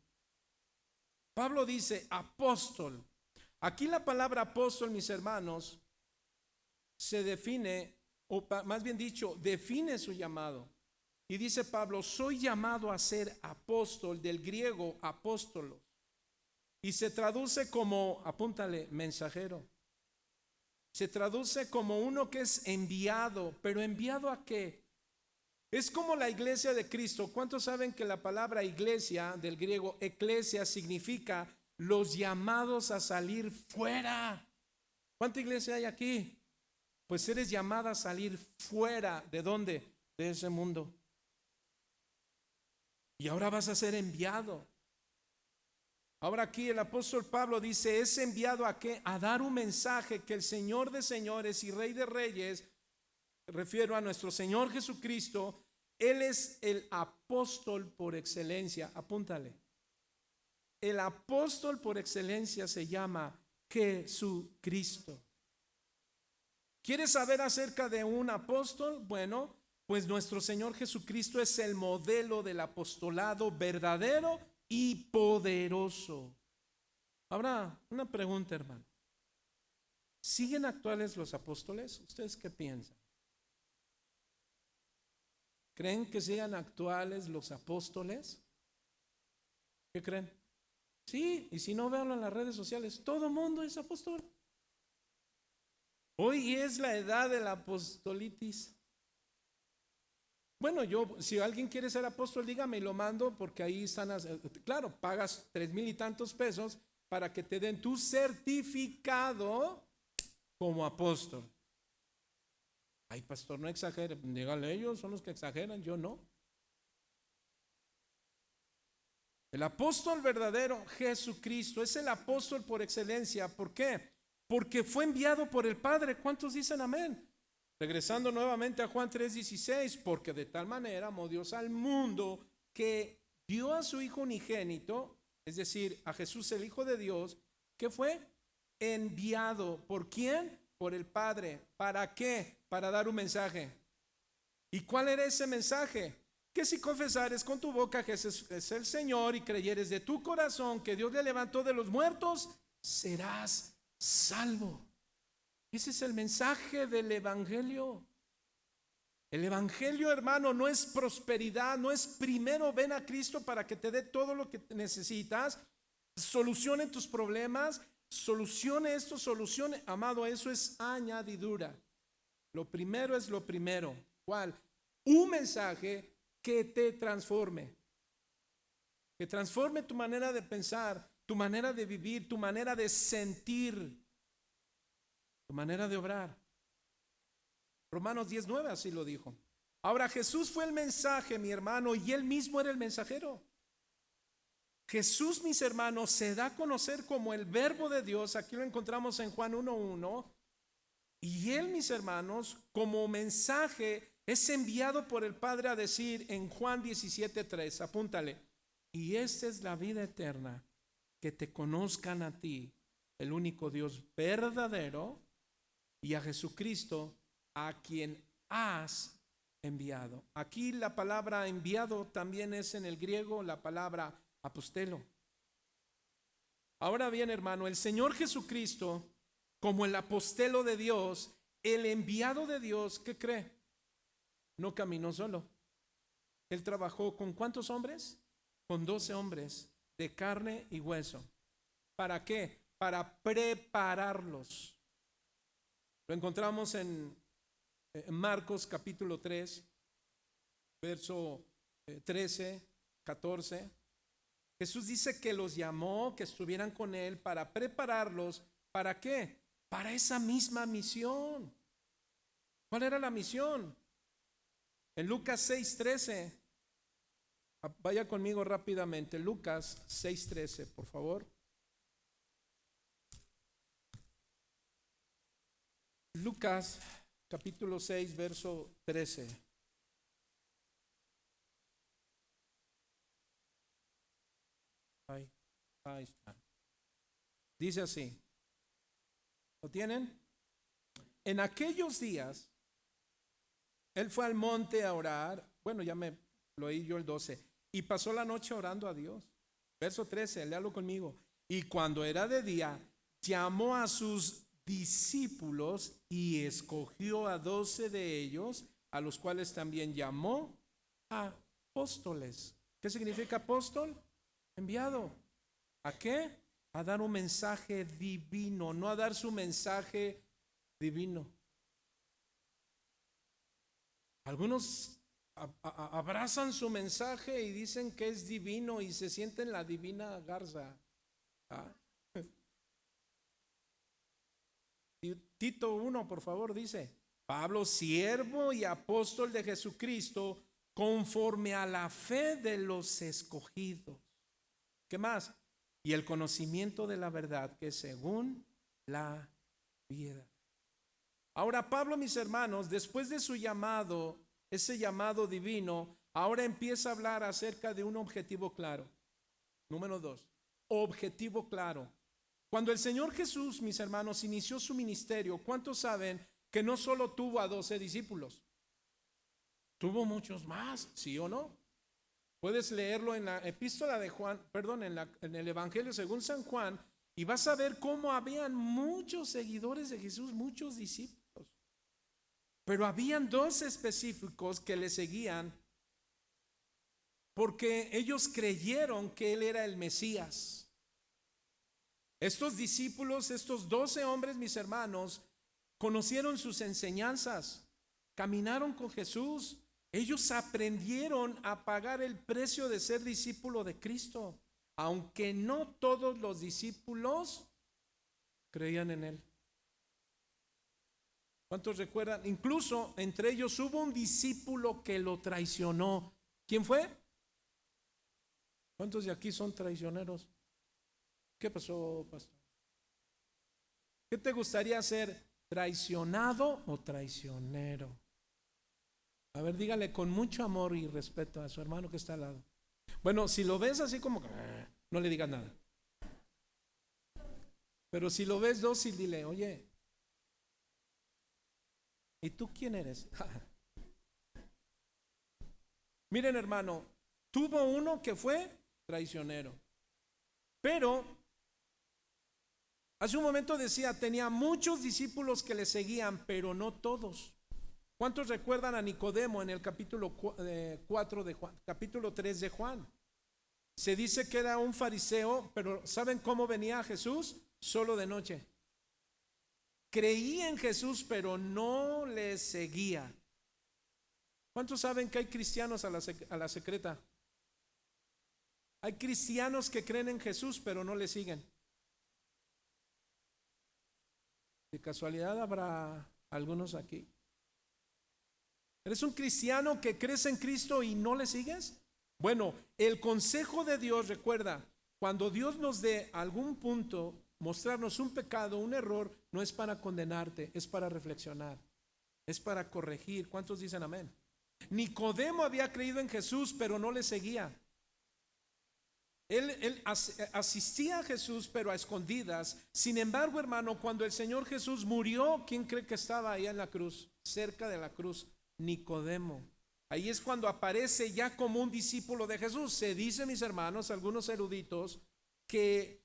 Pablo dice apóstol. Aquí la palabra apóstol, mis hermanos, se define más bien dicho, define su llamado. Y dice Pablo, soy llamado a ser apóstol, del griego apóstolos. Y se traduce como, apúntale, mensajero. Se traduce como uno que es enviado, pero ¿enviado a qué? Es como la iglesia de Cristo. ¿Cuántos saben que la palabra iglesia, del griego eclesia, significa los llamados a salir fuera? ¿Cuánta iglesia hay aquí? Pues eres llamada a salir fuera. ¿De dónde? De ese mundo. Y ahora vas a ser enviado. Ahora aquí el apóstol Pablo dice, ¿es enviado a qué? A dar un mensaje que el Señor de señores y Rey de reyes, refiero a nuestro Señor Jesucristo, Él es el apóstol por excelencia. Apúntale. El apóstol por excelencia se llama Jesucristo. ¿Quieres saber acerca de un apóstol? Bueno, pues nuestro Señor Jesucristo es el modelo del apostolado verdadero y poderoso. Ahora, una pregunta, hermano. ¿Siguen actuales los apóstoles? ¿Ustedes qué piensan? ¿Creen que sigan actuales los apóstoles? ¿Qué creen? Sí, y si no, véanlo en las redes sociales. Todo mundo es apóstol. Hoy es la edad de la apostolitis. Bueno, si alguien quiere ser apóstol, dígame y lo mando, porque ahí están, claro, pagas 3,000 y tantos pesos para que te den tu certificado como apóstol. Ay, pastor, no exagere. Dígale, ellos son los que exageran, yo no. El apóstol verdadero, Jesucristo, es el apóstol por excelencia. ¿Por qué? Porque fue enviado por el Padre. ¿Cuántos dicen amén? Regresando nuevamente a Juan 3:16, porque de tal manera amó Dios al mundo que dio a su Hijo unigénito, es decir, a Jesús el Hijo de Dios, que fue enviado. ¿Por quién? Por el Padre. ¿Para qué? Para dar un mensaje. ¿Y cuál era ese mensaje? Que si confesares con tu boca que Jesús es el Señor y creyeres de tu corazón que Dios le levantó de los muertos, serás salvo. Ese es el mensaje del Evangelio. El Evangelio, hermano, no es prosperidad, no es primero ven a Cristo para que te dé todo lo que necesitas, solucione tus problemas, solucione esto, solucione, amado, eso es añadidura. Lo primero es lo primero. ¿Cuál? Un mensaje que te transforme. Que transforme tu manera de pensar, tu manera de vivir, tu manera de sentir, tu manera de obrar. Romanos 10:9 así lo dijo. Ahora Jesús fue el mensaje, mi hermano, y él mismo era el mensajero. Jesús, mis hermanos, se da a conocer como el Verbo de Dios. Aquí lo encontramos en Juan 1:1. Y él, mis hermanos, como mensaje es enviado por el Padre a decir en Juan 17:3, apúntale, y esta es la vida eterna, que te conozcan a ti, el único Dios verdadero, y a Jesucristo, a quien has enviado. Aquí la palabra enviado también es en el griego la palabra apostelo. Ahora bien, hermano, el Señor Jesucristo, como el apostelo de Dios, el enviado de Dios, ¿qué cree? No caminó solo. Él trabajó con ¿cuántos hombres? Con 12 hombres de carne y hueso. ¿Para qué? Para prepararlos. Lo encontramos en Marcos capítulo 3, verso 13, 14. Jesús dice que los llamó, que estuvieran con él para prepararlos. ¿Para qué? Para esa misma misión. ¿Cuál era la misión? En Lucas 6:13, vaya conmigo rápidamente, Lucas 6:13, por favor. Lucas capítulo 6, verso 13. Ahí está. Dice así. ¿Lo tienen? En aquellos días, él fue al monte a orar. Bueno, ya me lo oí yo el 12. Y pasó la noche orando a Dios. Verso 13, léalo conmigo. Y cuando era de día, llamó a sus discípulos y escogió a 12 de ellos, a los cuales también llamó apóstoles. ¿Qué significa apóstol? Enviado. ¿A qué? A dar un mensaje divino, no a dar su mensaje divino. Algunos abrazan su mensaje y dicen que es divino y se sienten la divina garza. ¿Ah? Tito 1, por favor, dice: Pablo, siervo y apóstol de Jesucristo, conforme a la fe de los escogidos. ¿Qué más? Y el conocimiento de la verdad, que es según la vida. Ahora Pablo, mis hermanos, después de su llamado, ese llamado divino, ahora empieza a hablar acerca de un objetivo claro. Número 2, objetivo claro. Cuando el Señor Jesús, mis hermanos, inició su ministerio, ¿cuántos saben que no solo tuvo a 12 discípulos? Tuvo muchos más, ¿sí o no? Puedes leerlo en la epístola de Juan, perdón, en el Evangelio según San Juan, y vas a ver cómo habían muchos seguidores de Jesús, muchos discípulos. Pero habían 2 específicos que le seguían porque ellos creyeron que él era el Mesías. Estos discípulos, estos 12 hombres, mis hermanos, conocieron sus enseñanzas, caminaron con Jesús. Ellos aprendieron a pagar el precio de ser discípulo de Cristo, aunque no todos los discípulos creían en él. ¿Cuántos recuerdan? Incluso entre ellos hubo un discípulo que lo traicionó. ¿Quién fue? ¿Cuántos de aquí son traicioneros? ¿Qué pasó, pastor? ¿Qué te gustaría ser? ¿Traicionado o traicionero? A ver, dígale con mucho amor y respeto a su hermano que está al lado. Bueno, si lo ves así como que no le digas nada. Pero si lo ves dócil, dile: oye, ¿y tú quién eres? Miren, hermano, tuvo uno que fue traicionero. Pero hace un momento decía, tenía muchos discípulos que le seguían, pero no todos. ¿Cuántos recuerdan a Nicodemo en el capítulo 4 de Juan, capítulo 3 de Juan? Se dice que era un fariseo, pero ¿saben cómo venía a Jesús? Solo de noche. Creía en Jesús, pero no le seguía. ¿Cuántos saben que hay cristianos a la secreta? Hay cristianos que creen en Jesús, pero no le siguen. De casualidad habrá algunos aquí. ¿Eres un cristiano que crees en Cristo y no le sigues? Bueno, el consejo de Dios, recuerda, cuando Dios nos dé algún punto, mostrarnos un pecado, un error, no es para condenarte, es para reflexionar, es para corregir. ¿Cuántos dicen amén? Nicodemo había creído en Jesús, pero no le seguía. Él asistía a Jesús, pero a escondidas. Sin embargo, hermano, cuando el Señor Jesús murió, ¿quién cree que estaba ahí en la cruz? Cerca de la cruz, Nicodemo. Ahí es cuando aparece ya como un discípulo de Jesús. Se dice, mis hermanos, algunos eruditos, que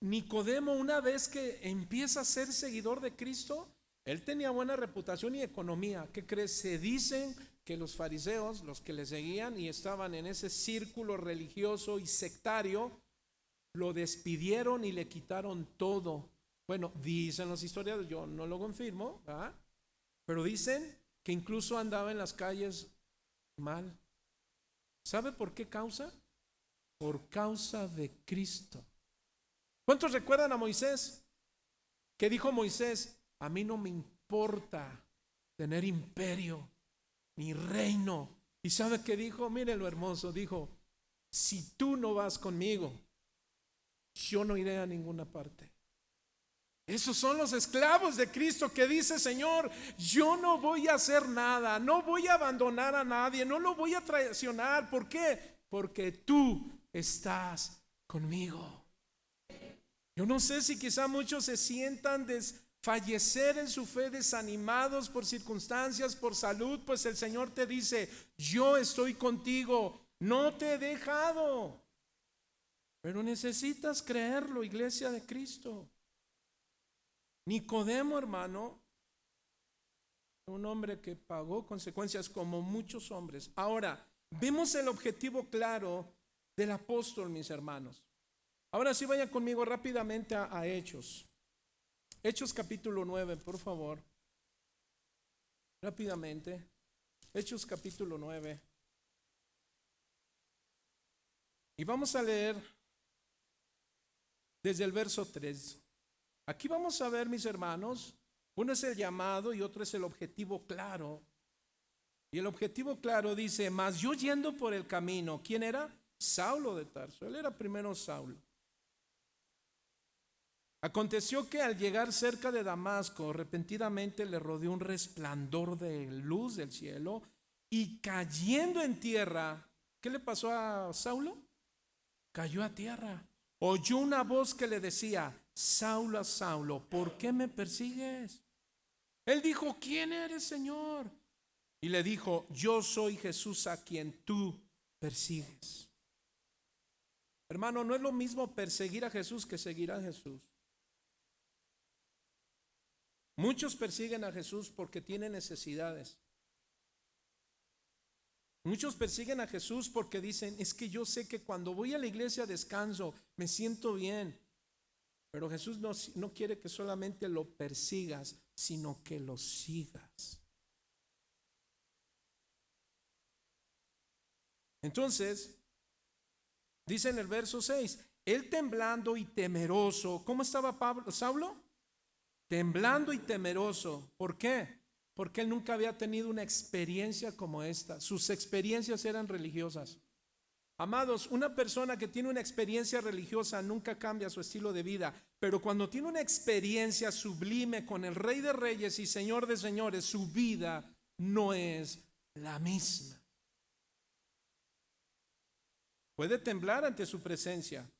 Nicodemo, una vez que empieza a ser seguidor de Cristo, él tenía buena reputación y economía. ¿Qué crees? Se dicen que los fariseos, los que le seguían y estaban en ese círculo religioso y sectario, lo despidieron y le quitaron todo. Bueno, dicen los historiadores, yo no lo confirmo, ¿verdad? Pero dicen que incluso andaba en las calles mal. ¿Sabe por qué causa? Por causa de Cristo. ¿Cuántos recuerdan a Moisés? ¿Qué dijo Moisés? A mí no me importa tener imperio ni reino. ¿Y sabe qué dijo? Mire lo hermoso, dijo: si tú no vas conmigo, yo no iré a ninguna parte. Esos son los esclavos de Cristo que dice: Señor, yo no voy a hacer nada, no voy a abandonar a nadie, no lo voy a traicionar. ¿Por qué? Porque tú estás conmigo. Yo no sé si quizá muchos se sientan fallecer en su fe, desanimados por circunstancias, por salud, pues el Señor te dice: yo estoy contigo, no te he dejado. Pero necesitas creerlo, iglesia de Cristo. Nicodemo, hermano, un hombre que pagó consecuencias como muchos hombres. Ahora, vemos el objetivo claro del apóstol, mis hermanos. Ahora sí, vaya conmigo rápidamente a Hechos. Hechos capítulo 9, por favor. Rápidamente. Hechos capítulo 9. Y vamos a leer desde el verso 3. Aquí vamos a ver, mis hermanos, uno es el llamado y otro es el objetivo claro. Y el objetivo claro dice: mas yo yendo por el camino, ¿quién era? Saulo de Tarso. Él era primero Saulo. Aconteció que al llegar cerca de Damasco, repentinamente le rodeó un resplandor de luz del cielo, y cayendo en tierra, ¿qué le pasó a Saulo? Cayó a tierra. Oyó una voz que le decía: Saulo, Saulo, ¿por qué me persigues? Él dijo: ¿quién eres, Señor? Y le dijo: yo soy Jesús a quien tú persigues. Hermano, no es lo mismo perseguir a Jesús que seguir a Jesús. Muchos persiguen a Jesús porque tienen necesidades. Muchos persiguen a Jesús porque dicen: es que yo sé que cuando voy a la iglesia descanso, me siento bien. Pero Jesús no quiere que solamente lo persigas, sino que lo sigas. Entonces, dice en el verso 6, él temblando y temeroso. ¿Cómo estaba Saulo? Temblando y temeroso. ¿Por qué? Porque él nunca había tenido una experiencia como esta. Sus experiencias eran religiosas. Amados, una persona que tiene una experiencia religiosa nunca cambia su estilo de vida, pero cuando tiene una experiencia sublime con el Rey de Reyes y Señor de Señores, su vida no es la misma. Puede temblar ante su presencia,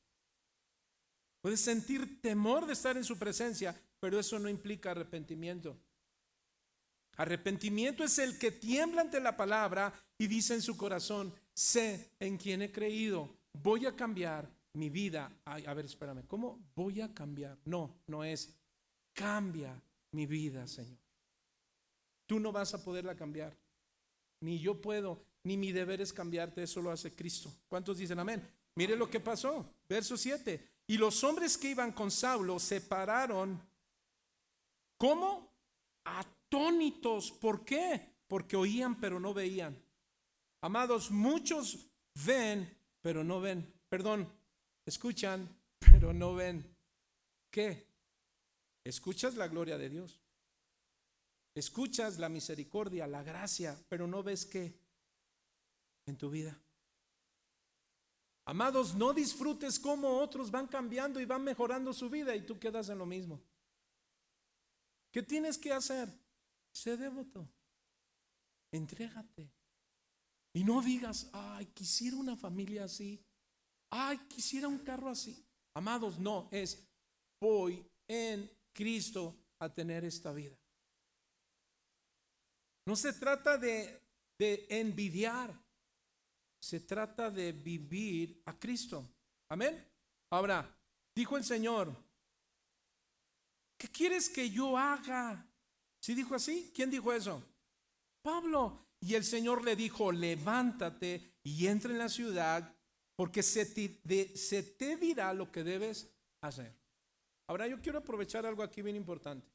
puede sentir temor de estar en su presencia, pero eso no implica arrepentimiento. Arrepentimiento es el que tiembla ante la palabra y dice en su corazón: sé en quién he creído, voy a cambiar mi vida. Ay, a ver, espérame, ¿cómo voy a cambiar? No es cambia mi vida, Señor. Tú no vas a poderla cambiar, ni yo puedo, ni mi deber es cambiarte, eso lo hace Cristo. ¿Cuántos dicen amén? Mire lo que pasó, verso 7. Y los hombres que iban con Saulo se pararon, ¿cómo? Atónitos. ¿Por qué? Porque oían pero no veían. Amados, muchos ven pero no ven. Perdón, escuchan pero no ven. ¿Qué? Escuchas la gloria de Dios, escuchas la misericordia, la gracia, pero no ves qué en tu vida. Amados, no disfrutes cómo otros van cambiando y van mejorando su vida y tú quedas en lo mismo. ¿Qué tienes que hacer? Sé devoto, entrégate. Y no digas: ay, quisiera una familia así, ay, quisiera un carro así. Amados, no, es: voy en Cristo a tener esta vida. No se trata de envidiar, se trata de vivir a Cristo. Amén. Ahora, dijo el Señor: ¿qué quieres que yo haga? ¿Sí dijo así? ¿Quién dijo eso? Pablo. Y el Señor le dijo: levántate y entra en la ciudad, porque se te dirá lo que debes hacer. Ahora yo quiero aprovechar algo aquí bien importante.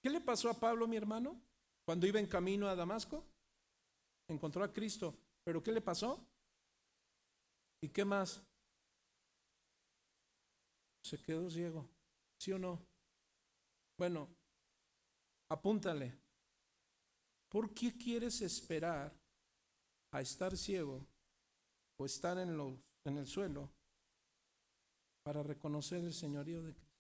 ¿Qué le pasó a Pablo, mi hermano? Cuando iba en camino a Damasco, encontró a Cristo. ¿Pero qué le pasó? ¿Y qué más? Se quedó ciego. ¿Sí o no? Bueno, apúntale. ¿Por qué quieres esperar a estar ciego o estar en el suelo para reconocer el señorío de Cristo?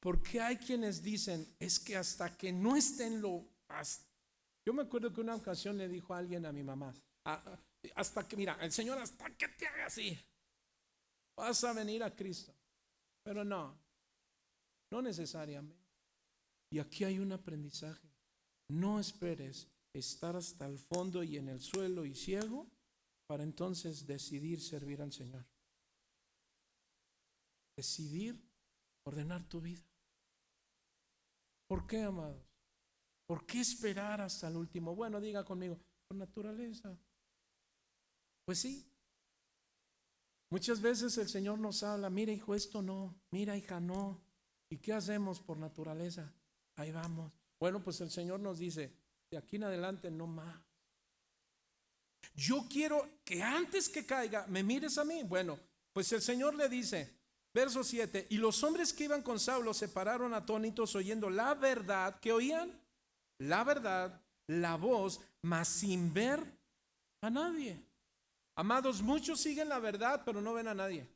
Porque hay quienes dicen: es que hasta que no esté en lo... Yo me acuerdo que una ocasión le dijo a alguien a mi mamá: hasta que, mira, el Señor hasta que te haga así, vas a venir a Cristo. Pero no necesariamente. Y aquí hay un aprendizaje. No esperes estar hasta el fondo y en el suelo y ciego para entonces decidir servir al Señor. decidir ordenar tu vida. ¿Por qué, amados? ¿Por qué esperar hasta el último? Bueno, diga conmigo, por naturaleza. Pues sí. Muchas veces el Señor nos habla, mira hijo, esto no, mira hija, no. ¿Y qué hacemos por naturaleza? Ahí vamos. Bueno, pues el Señor nos dice, de aquí en adelante no más. Yo quiero que antes que caiga me mires a mí. Bueno, pues el Señor le dice, verso 7, y los hombres que iban con Saulo se pararon atónitos oyendo la verdad. ¿Qué oían? La verdad, la voz, mas sin ver a nadie. Amados, muchos siguen la verdad, pero no ven a nadie.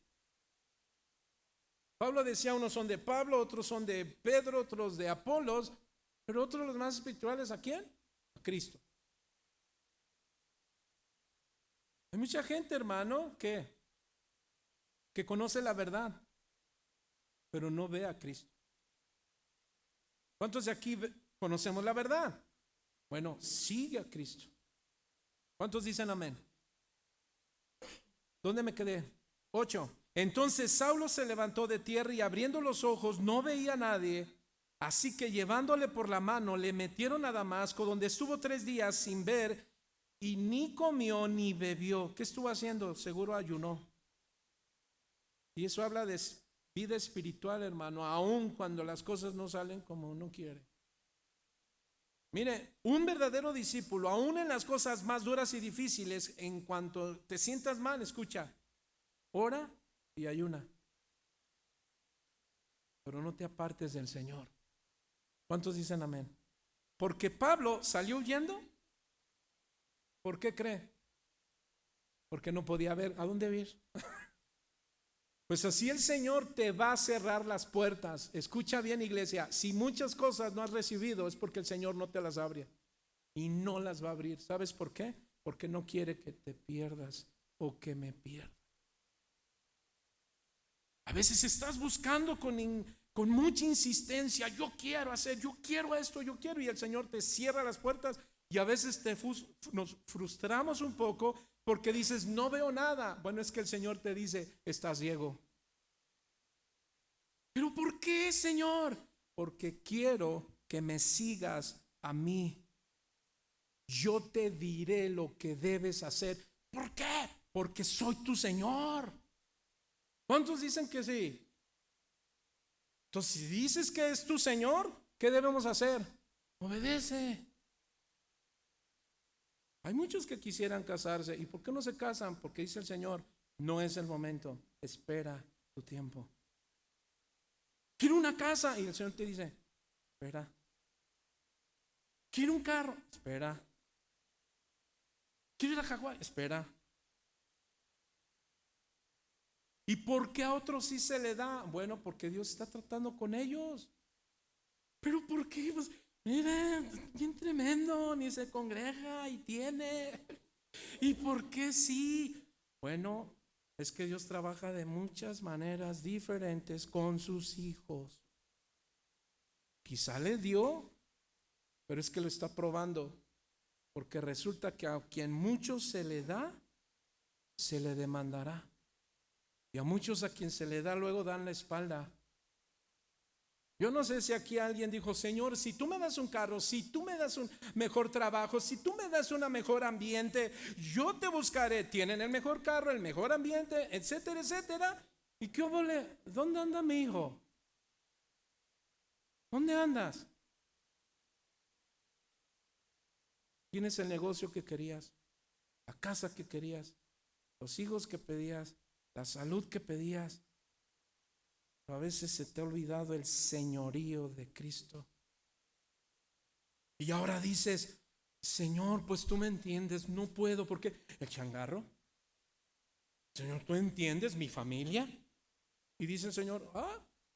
Pablo decía, unos son de Pablo, otros son de Pedro, otros de Apolos, pero otros los más espirituales, ¿a quién? A Cristo. Hay mucha gente, hermano, que conoce la verdad, pero no ve a Cristo. ¿Cuántos de aquí conocemos la verdad? Bueno, sigue a Cristo. ¿Cuántos dicen amén? ¿Dónde me quedé? 8. Entonces Saulo se levantó de tierra y abriendo los ojos no veía a nadie. Así que llevándole por la mano le metieron a Damasco, donde estuvo 3 días sin ver y ni comió ni bebió. ¿Qué estuvo haciendo? Seguro ayunó. Y eso habla de vida espiritual, hermano, aun cuando las cosas no salen como uno quiere. Mire, un verdadero discípulo, aún en las cosas más duras y difíciles, en cuanto te sientas mal, escucha, ora y ayuna. Pero no te apartes del Señor. ¿Cuántos dicen amén? Porque Pablo salió huyendo. ¿Por qué cree? Porque no podía ver a dónde ir. Pues así el Señor te va a cerrar las puertas. Escucha bien, iglesia, si muchas cosas no has recibido es porque el Señor no te las abre y no las va a abrir. ¿Sabes por qué? Porque no quiere que te pierdas o que me pierda. A veces estás buscando con mucha insistencia, yo quiero hacer, yo quiero esto, yo quiero, y el Señor te cierra las puertas y a veces nos frustramos un poco porque dices, no veo nada. Bueno, es que el Señor te dice, estás ciego. ¿Pero por qué, Señor? Porque quiero que me sigas a mí. Yo te diré lo que debes hacer. ¿Por qué? Porque soy tu Señor. ¿Cuántos dicen que sí? Entonces, si dices que es tu Señor, ¿qué debemos hacer? Obedece. Hay muchos que quisieran casarse. ¿Y por qué no se casan? Porque dice el Señor, no es el momento, espera tu tiempo. Quiero una casa, y el Señor te dice, espera. Quiero un carro, espera. Quiero ir a Hawái, espera. ¿Y por qué a otros sí se le da? Bueno, porque Dios está tratando con ellos. ¿Pero por qué? Pues, mira, bien tremendo, ni se congrega y tiene. ¿Y por qué sí? Bueno, es que Dios trabaja de muchas maneras diferentes con sus hijos. Quizá le dio, pero es que lo está probando. Porque resulta que a quien mucho se le da, se le demandará. Y a muchos a quien se le da luego dan la espalda. Yo no sé si aquí alguien dijo, Señor, si tú me das un carro, si tú me das un mejor trabajo, si tú me das un mejor ambiente, yo te buscaré. Tienen el mejor carro, el mejor ambiente, etcétera, etcétera. ¿Y qué óvole? ¿Dónde anda mi hijo? ¿Dónde andas? Tienes el negocio que querías, la casa que querías, los hijos que pedías, la salud que pedías. Pero a veces se te ha olvidado el señorío de Cristo. Y ahora dices, Señor, pues tú me entiendes, no puedo, porque el changarro. Señor, tú entiendes mi familia. Y dice el Señor,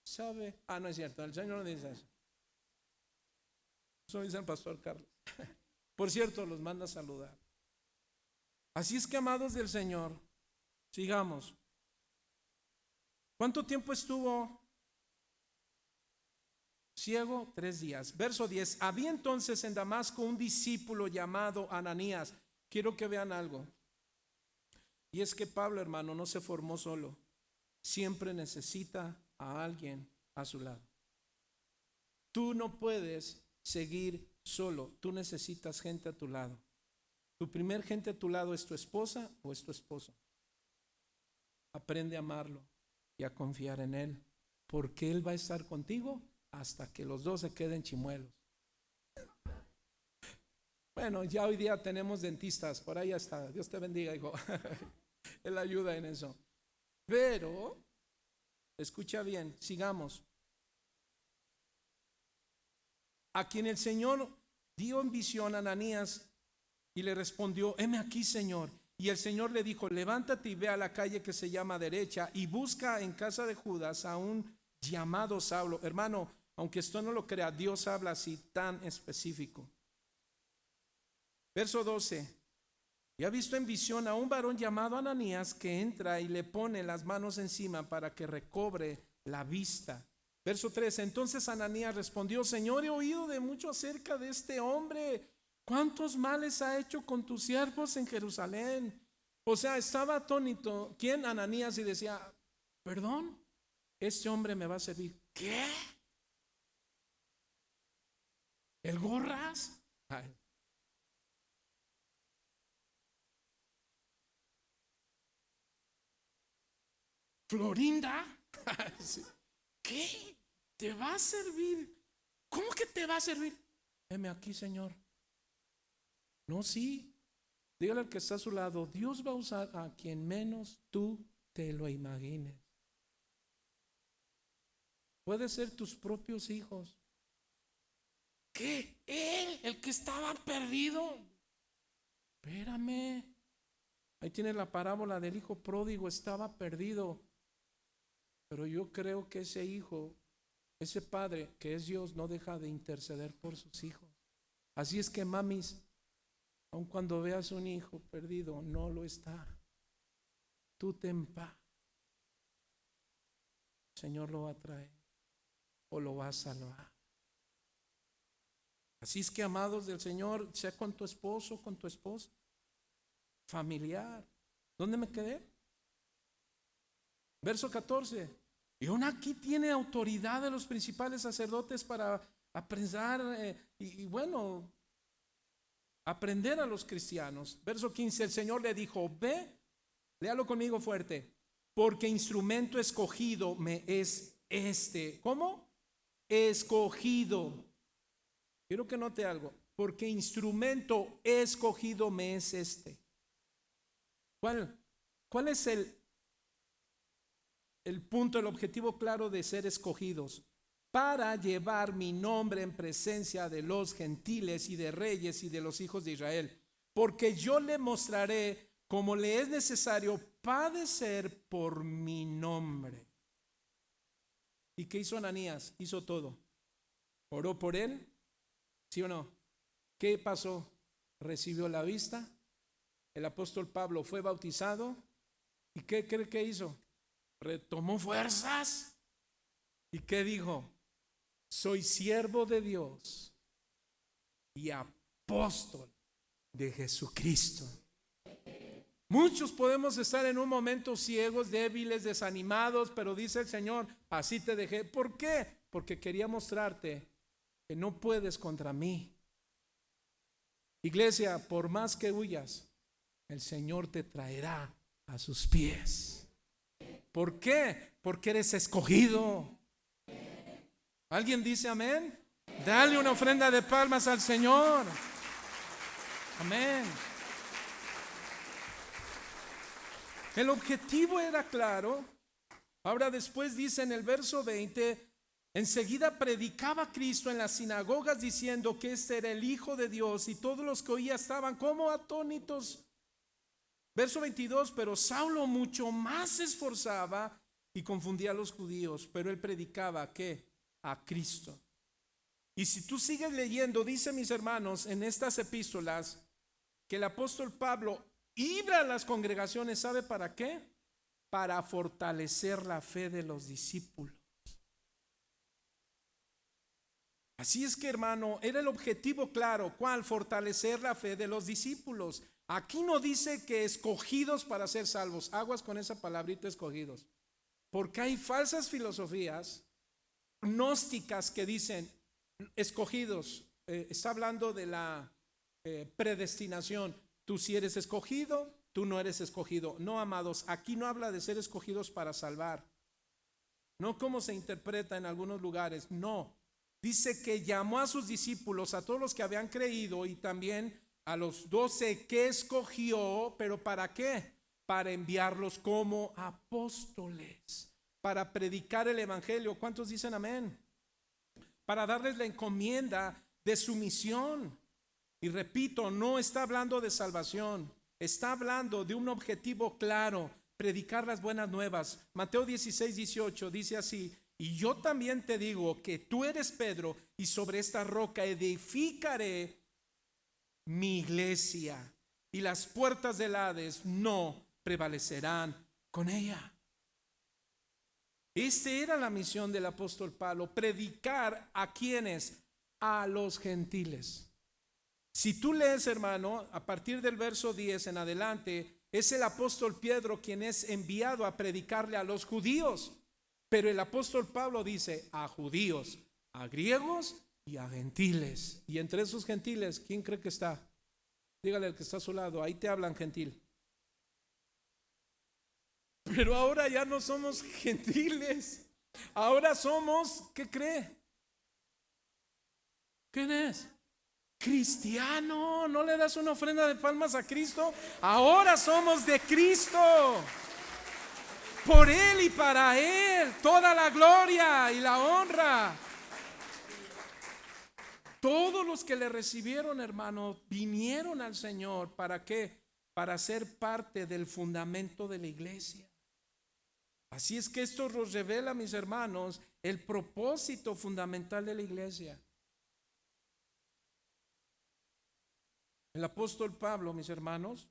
sabe. No es cierto, el Señor no dice eso. Eso dice el pastor Carlos. Por cierto, los manda a saludar. Así es que, amados del Señor, sigamos. ¿Cuánto tiempo estuvo ciego? 3 días. Verso 10. Había entonces en Damasco un discípulo llamado Ananías. Quiero que vean algo. Y es que Pablo, hermano, no se formó solo. siempre necesita a alguien a su lado. Tú no puedes seguir solo, tú necesitas gente a tu lado. Tu primer gente a tu lado es tu esposa o es tu esposo. Aprende a amarlo y a confiar en él, porque él va a estar contigo hasta que los dos se queden chimuelos. Bueno, ya hoy día tenemos dentistas, por ahí está. Dios te bendiga, hijo. Él ayuda en eso. Pero, escucha bien, sigamos. A quien el Señor dio en visión a Ananías y le respondió: heme aquí, Señor. Y el Señor le dijo: levántate y ve a la calle que se llama Derecha y busca en casa de Judas a un llamado Saulo. Hermano, aunque esto no lo crea, Dios habla así tan específico. Verso 12. Y ha visto en visión a un varón llamado Ananías que entra y le pone las manos encima para que recobre la vista. Verso 13. Entonces Ananías respondió: Señor, he oído de mucho acerca de este hombre. ¿Cuántos males ha hecho con tus siervos en Jerusalén? O sea, estaba atónito. ¿Quién? Ananías, y decía: perdón, este hombre me va a servir. ¿Qué? ¿El Gorras? Ay. ¿Florinda? ¿Qué? ¿Te va a servir? ¿Cómo que te va a servir? Heme aquí, Señor. No, sí. Dígale al que está a su lado: Dios va a usar a quien menos tú te lo imagines. Puede ser tus propios hijos. ¿Qué? Él, el que estaba perdido. Espérame. Ahí tiene la parábola del hijo pródigo. Estaba perdido. Pero yo creo que ese hijo, ese padre que es Dios, no deja de interceder por sus hijos. Así es que, mamis, aun cuando veas un hijo perdido, no lo está, tú ten paz. El Señor lo va a traer o lo va a salvar. Así es que, amados del Señor, sea con tu esposo, con tu esposa, familiar. ¿Dónde me quedé? Verso 14. Y aún aquí tiene autoridad de los principales sacerdotes para aprender bueno, aprender a los cristianos. Verso 15. El Señor le dijo: ve, léalo conmigo fuerte, porque instrumento escogido me es este. ¿Cómo? Escogido. Quiero que note algo. Porque instrumento escogido me es este. ¿Cuál es el punto, el objetivo claro de ser escogidos? Para llevar mi nombre en presencia de los gentiles y de reyes y de los hijos de Israel. Porque yo le mostraré cómo le es necesario padecer por mi nombre. ¿Y qué hizo Ananías? Hizo todo. Oró por él, ¿sí o no? ¿Qué pasó? Recibió la vista. El apóstol Pablo fue bautizado. ¿Y qué cree que hizo? Retomó fuerzas. ¿Y qué dijo? Soy siervo de Dios y apóstol de Jesucristo. Muchos podemos estar en un momento ciegos, débiles, desanimados, pero dice el Señor: así te dejé. ¿Por qué? Porque quería mostrarte que no puedes contra mí. Iglesia, por más que huyas, el Señor te traerá a sus pies. ¿Por qué? Porque eres escogido. ¿Alguien dice amén? Dale una ofrenda de palmas al Señor. Amén. El objetivo era claro. Ahora después dice en el verso 20: enseguida predicaba Cristo en las sinagogas diciendo que este era el Hijo de Dios, y todos los que oían estaban como atónitos. Verso 22: pero Saulo mucho más se esforzaba y confundía a los judíos, pero él predicaba ¿qué? A Cristo. Y si tú sigues leyendo, dice, mis hermanos, en estas epístolas, que el apóstol Pablo iba a las congregaciones, ¿sabe para qué? Para fortalecer la fe de los discípulos. Así es que, hermano, era el objetivo claro. ¿Cuál? Fortalecer la fe de los discípulos. Aquí no dice que escogidos para ser salvos. Aguas con esa palabrita, escogidos. Porque hay falsas filosofías gnósticas que dicen escogidos. Está hablando de la predestinación. Tú si eres escogido, tú no eres escogido. No, amados, aquí no habla de ser escogidos para salvar. No como se interpreta en algunos lugares. No, dice que llamó a sus discípulos, a todos los que habían creído y también a los 12 que escogió. ¿Pero para qué? Para enviarlos como apóstoles, para predicar el evangelio. ¿Cuántos dicen amén? Para darles la encomienda de su misión. Y repito, no está hablando de salvación, está hablando de un objetivo claro: predicar las buenas nuevas. Mateo 16:18 dice así: y yo también te digo que tú eres Pedro, y sobre esta roca edificaré mi iglesia, y las puertas del Hades no prevalecerán con ella. Esta era la misión del apóstol Pablo: predicar a quienes, a los gentiles. Si tú lees, hermano, a partir del verso 10 en adelante, es el apóstol Pedro quien es enviado a predicarle a los judíos. Pero el apóstol Pablo dice a judíos, a griegos y a gentiles. Y entre esos gentiles, ¿quién cree que está? Dígale al que está a su lado: ahí te hablan gentil. Pero ahora ya no somos gentiles. Ahora somos, ¿qué cree? ¿Quién es? Cristiano. ¿No le das una ofrenda de palmas a Cristo? Ahora somos de Cristo. Por Él y para Él toda la gloria y la honra. Todos los que le recibieron, hermano, vinieron al Señor. ¿Para qué? Para ser parte del fundamento de la iglesia. Así es que esto nos revela, mis hermanos, el propósito fundamental de la iglesia. El apóstol Pablo, mis hermanos,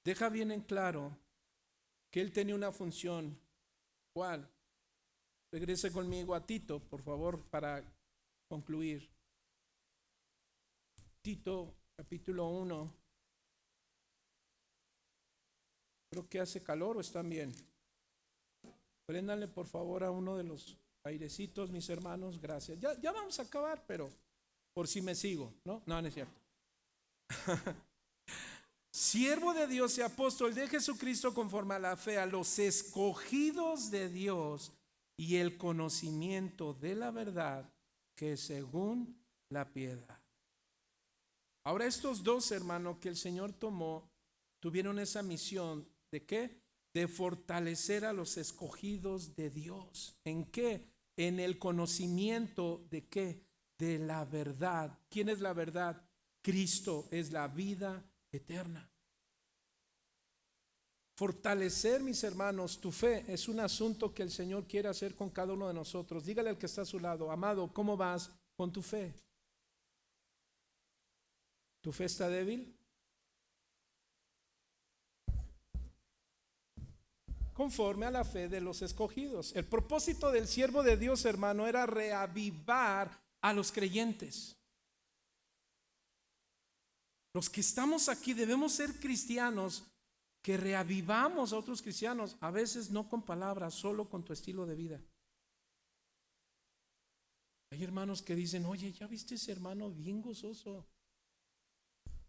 deja bien en claro que él tenía una función. ¿Cuál? Regrese conmigo a Tito, por favor, para concluir. Tito, capítulo 1. Creo que hace calor, ¿o están bien? Préndanle por favor a uno de los airecitos, mis hermanos. Gracias. Ya vamos a acabar, pero por si me sigo, ¿no? No es cierto. Siervo de Dios y apóstol de Jesucristo conforme a la fe, a los escogidos de Dios y el conocimiento de la verdad, que según la piedad. Ahora estos dos, hermanos, que el Señor tomó, tuvieron esa misión ¿de qué? De fortalecer a los escogidos de Dios. ¿En qué? En el conocimiento de qué? De la verdad. ¿Quién es la verdad? Cristo es la vida eterna. Fortalecer, mis hermanos, tu fe es un asunto que el Señor quiere hacer con cada uno de nosotros. Dígale al que está a su lado: amado, ¿cómo vas con tu fe? ¿Tu fe está débil? Conforme a la fe de los escogidos. El propósito del siervo de Dios, hermano, era reavivar a los creyentes. Los que estamos aquí debemos ser cristianos que reavivamos a otros cristianos, a veces no con palabras, solo con tu estilo de vida. Hay hermanos que dicen: oye, ¿ya viste ese hermano bien gozoso?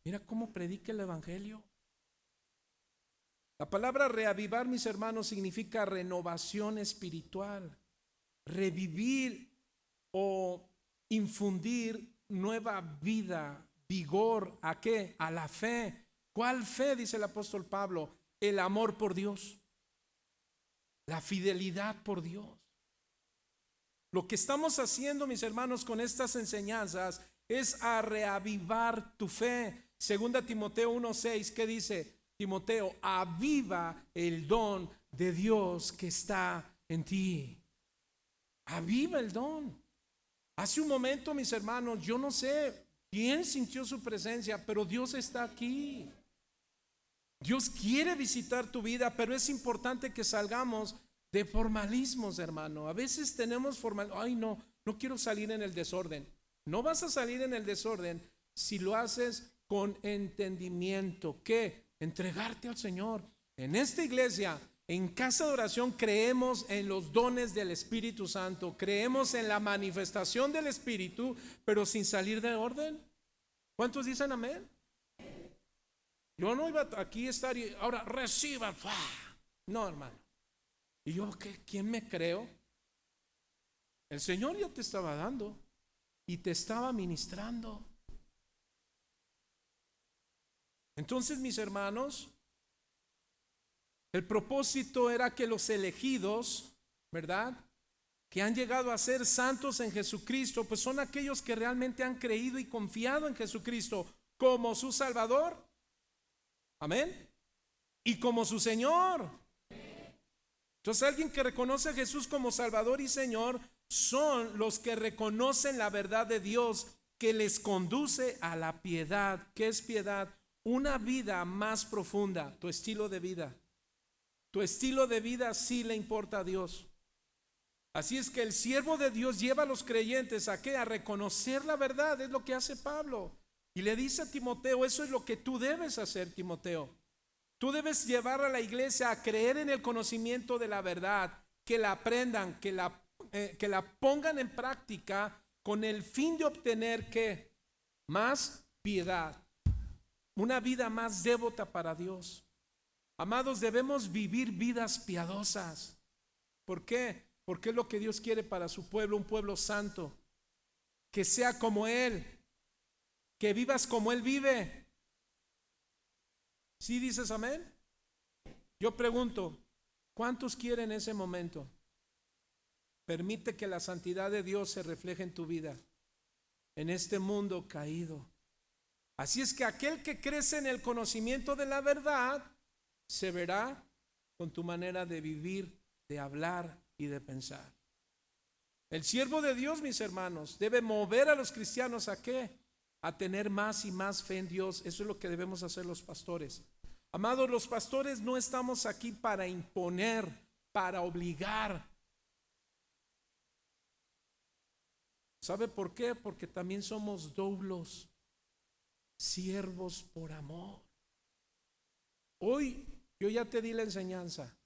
Mira cómo predica el evangelio. La palabra reavivar, mis hermanos, significa renovación espiritual, revivir o infundir nueva vida, vigor. ¿A qué? A la fe. ¿Cuál fe? Dice el apóstol Pablo: el amor por Dios, la fidelidad por Dios. Lo que estamos haciendo, mis hermanos, con estas enseñanzas es a reavivar tu fe. Segunda Timoteo 1:6, ¿qué dice? Timoteo, aviva el don de Dios que está en ti. Aviva el don. Hace un momento, mis hermanos, yo no sé quién sintió su presencia, pero Dios está aquí. Dios quiere visitar tu vida, pero es importante que salgamos de formalismos, hermano. A veces tenemos ay, no quiero salir en el desorden. No vas a salir en el desorden si lo haces con entendimiento. ¿Qué? Entregarte al Señor. En esta iglesia En Casa de Oración creemos en los dones del Espíritu Santo, creemos en la manifestación del Espíritu, pero sin salir de orden. ¿Cuántos dicen amén? Yo no iba aquí a estar y ahora reciba. No, hermano. ¿Y yo qué? ¿Quién me creo? El Señor ya te estaba dando y te estaba ministrando. Entonces, mis hermanos, el propósito era que los elegidos, ¿verdad?, que han llegado a ser santos en Jesucristo, pues son aquellos que realmente han creído y confiado en Jesucristo como su Salvador. Amén. Y como su Señor. Entonces, alguien que reconoce a Jesús como Salvador y Señor son los que reconocen la verdad de Dios que les conduce a la piedad. ¿Qué es piedad? Una vida más profunda, tu estilo de vida. Tu estilo de vida sí le importa a Dios. Así es que el siervo de Dios lleva a los creyentes ¿a qué? A reconocer la verdad, es lo que hace Pablo. Y le dice a Timoteo, eso es lo que tú debes hacer, Timoteo. Tú debes llevar a la iglesia a creer en el conocimiento de la verdad, que la aprendan, que la pongan en práctica con el fin de obtener ¿qué? Más piedad, una vida más devota para Dios. Amados, debemos vivir vidas piadosas. ¿Por qué? Porque es lo que Dios quiere para su pueblo, un pueblo santo, que sea como Él, que vivas como Él vive. ¿Sí dices amén? Yo pregunto, ¿cuántos quieren ese momento? Permite que la santidad de Dios se refleje en tu vida, en este mundo caído. Así es que aquel que crece en el conocimiento de la verdad se verá con tu manera de vivir, de hablar y de pensar. El siervo de Dios, mis hermanos, debe mover a los cristianos ¿a qué? A tener más y más fe en Dios. Eso es lo que debemos hacer los pastores. Amados, los pastores no estamos aquí para imponer, para obligar. ¿Sabe por qué? Porque también somos doulos, siervos por amor. Hoy yo ya te di la enseñanza.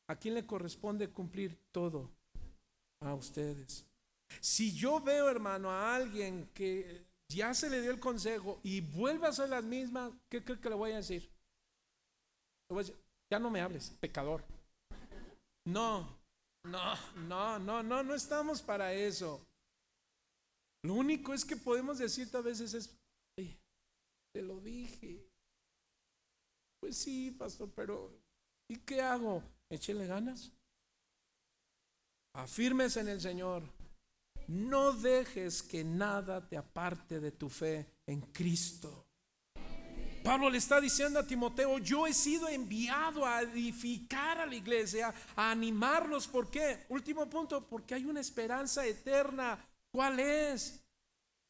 ¿A quién le corresponde cumplir todo? A ustedes. Si yo veo, hermano, a alguien que ya se le dio el consejo y vuelve a hacer las mismas, ¿qué cree que le voy a decir? Le voy a decir, ya no me hables, pecador. No estamos para eso. Lo único es que podemos decirte a veces es, te lo dije. Pues sí, pastor, pero ¿y qué hago? Échele ganas. Afirmes en el Señor. No dejes que nada te aparte de tu fe en Cristo. Pablo le está diciendo a Timoteo, yo he sido enviado a edificar a la iglesia, a animarlos. ¿Por qué? Último punto, porque hay una esperanza eterna. ¿Cuál es?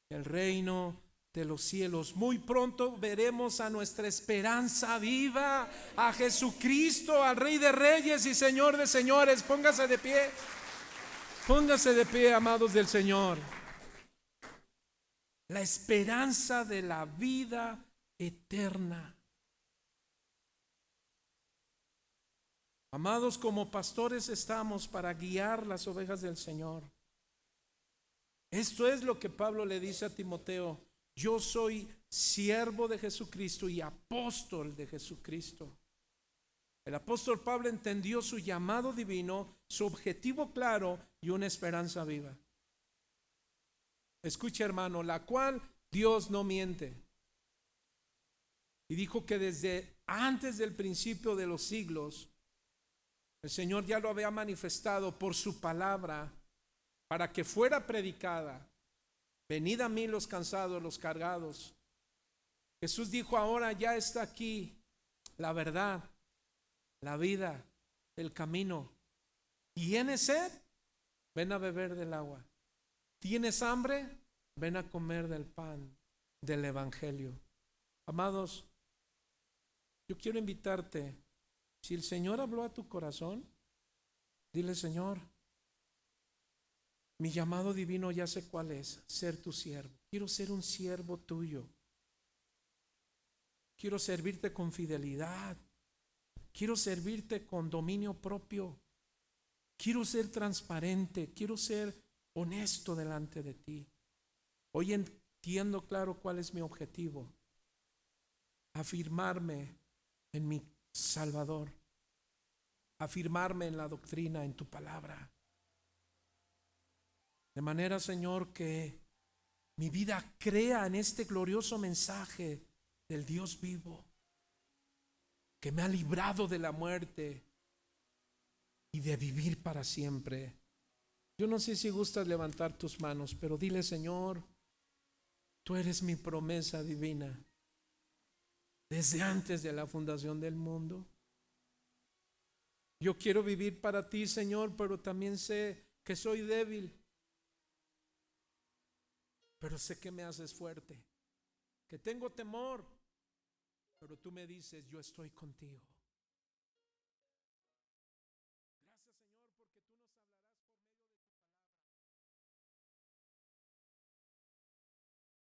El reino de los cielos. Muy pronto veremos a nuestra esperanza viva, a Jesucristo, al Rey de Reyes y Señor de Señores. Póngase de pie. Póngase de pie, amados del Señor. La esperanza de la vida eterna. Amados, como pastores estamos para guiar las ovejas del Señor. Esto es lo que Pablo le dice a Timoteo. Yo soy siervo de Jesucristo y apóstol de Jesucristo. El apóstol Pablo entendió su llamado divino, su objetivo claro y una esperanza viva. Escucha, hermano, la cual Dios no miente. Y dijo que desde antes del principio de los siglos, el Señor ya lo había manifestado por su palabra para que fuera predicada. Venid a mí los cansados, los cargados. Jesús dijo, ahora ya está aquí la verdad, la vida, el camino. ¿Tienes sed? Ven a beber del agua. ¿Tienes hambre? Ven a comer del pan del evangelio. Amados, yo quiero invitarte. Si el Señor habló a tu corazón, dile, Señor, mi llamado divino ya sé cuál es, ser tu siervo. Quiero ser un siervo tuyo. Quiero servirte con fidelidad. Quiero servirte con dominio propio. Quiero ser transparente. Quiero ser honesto delante de ti. Hoy entiendo claro cuál es mi objetivo. Afirmarme en mi Salvador. Afirmarme en la doctrina, en tu palabra. De manera, Señor, que mi vida crea en este glorioso mensaje del Dios vivo, que me ha librado de la muerte y de vivir para siempre. Yo no sé si gustas levantar tus manos, pero dile: Señor, tú eres mi promesa divina desde antes de la fundación del mundo. Yo quiero vivir para ti, Señor, pero también sé que soy débil. Pero sé que me haces fuerte, que tengo temor, pero tú me dices: yo estoy contigo.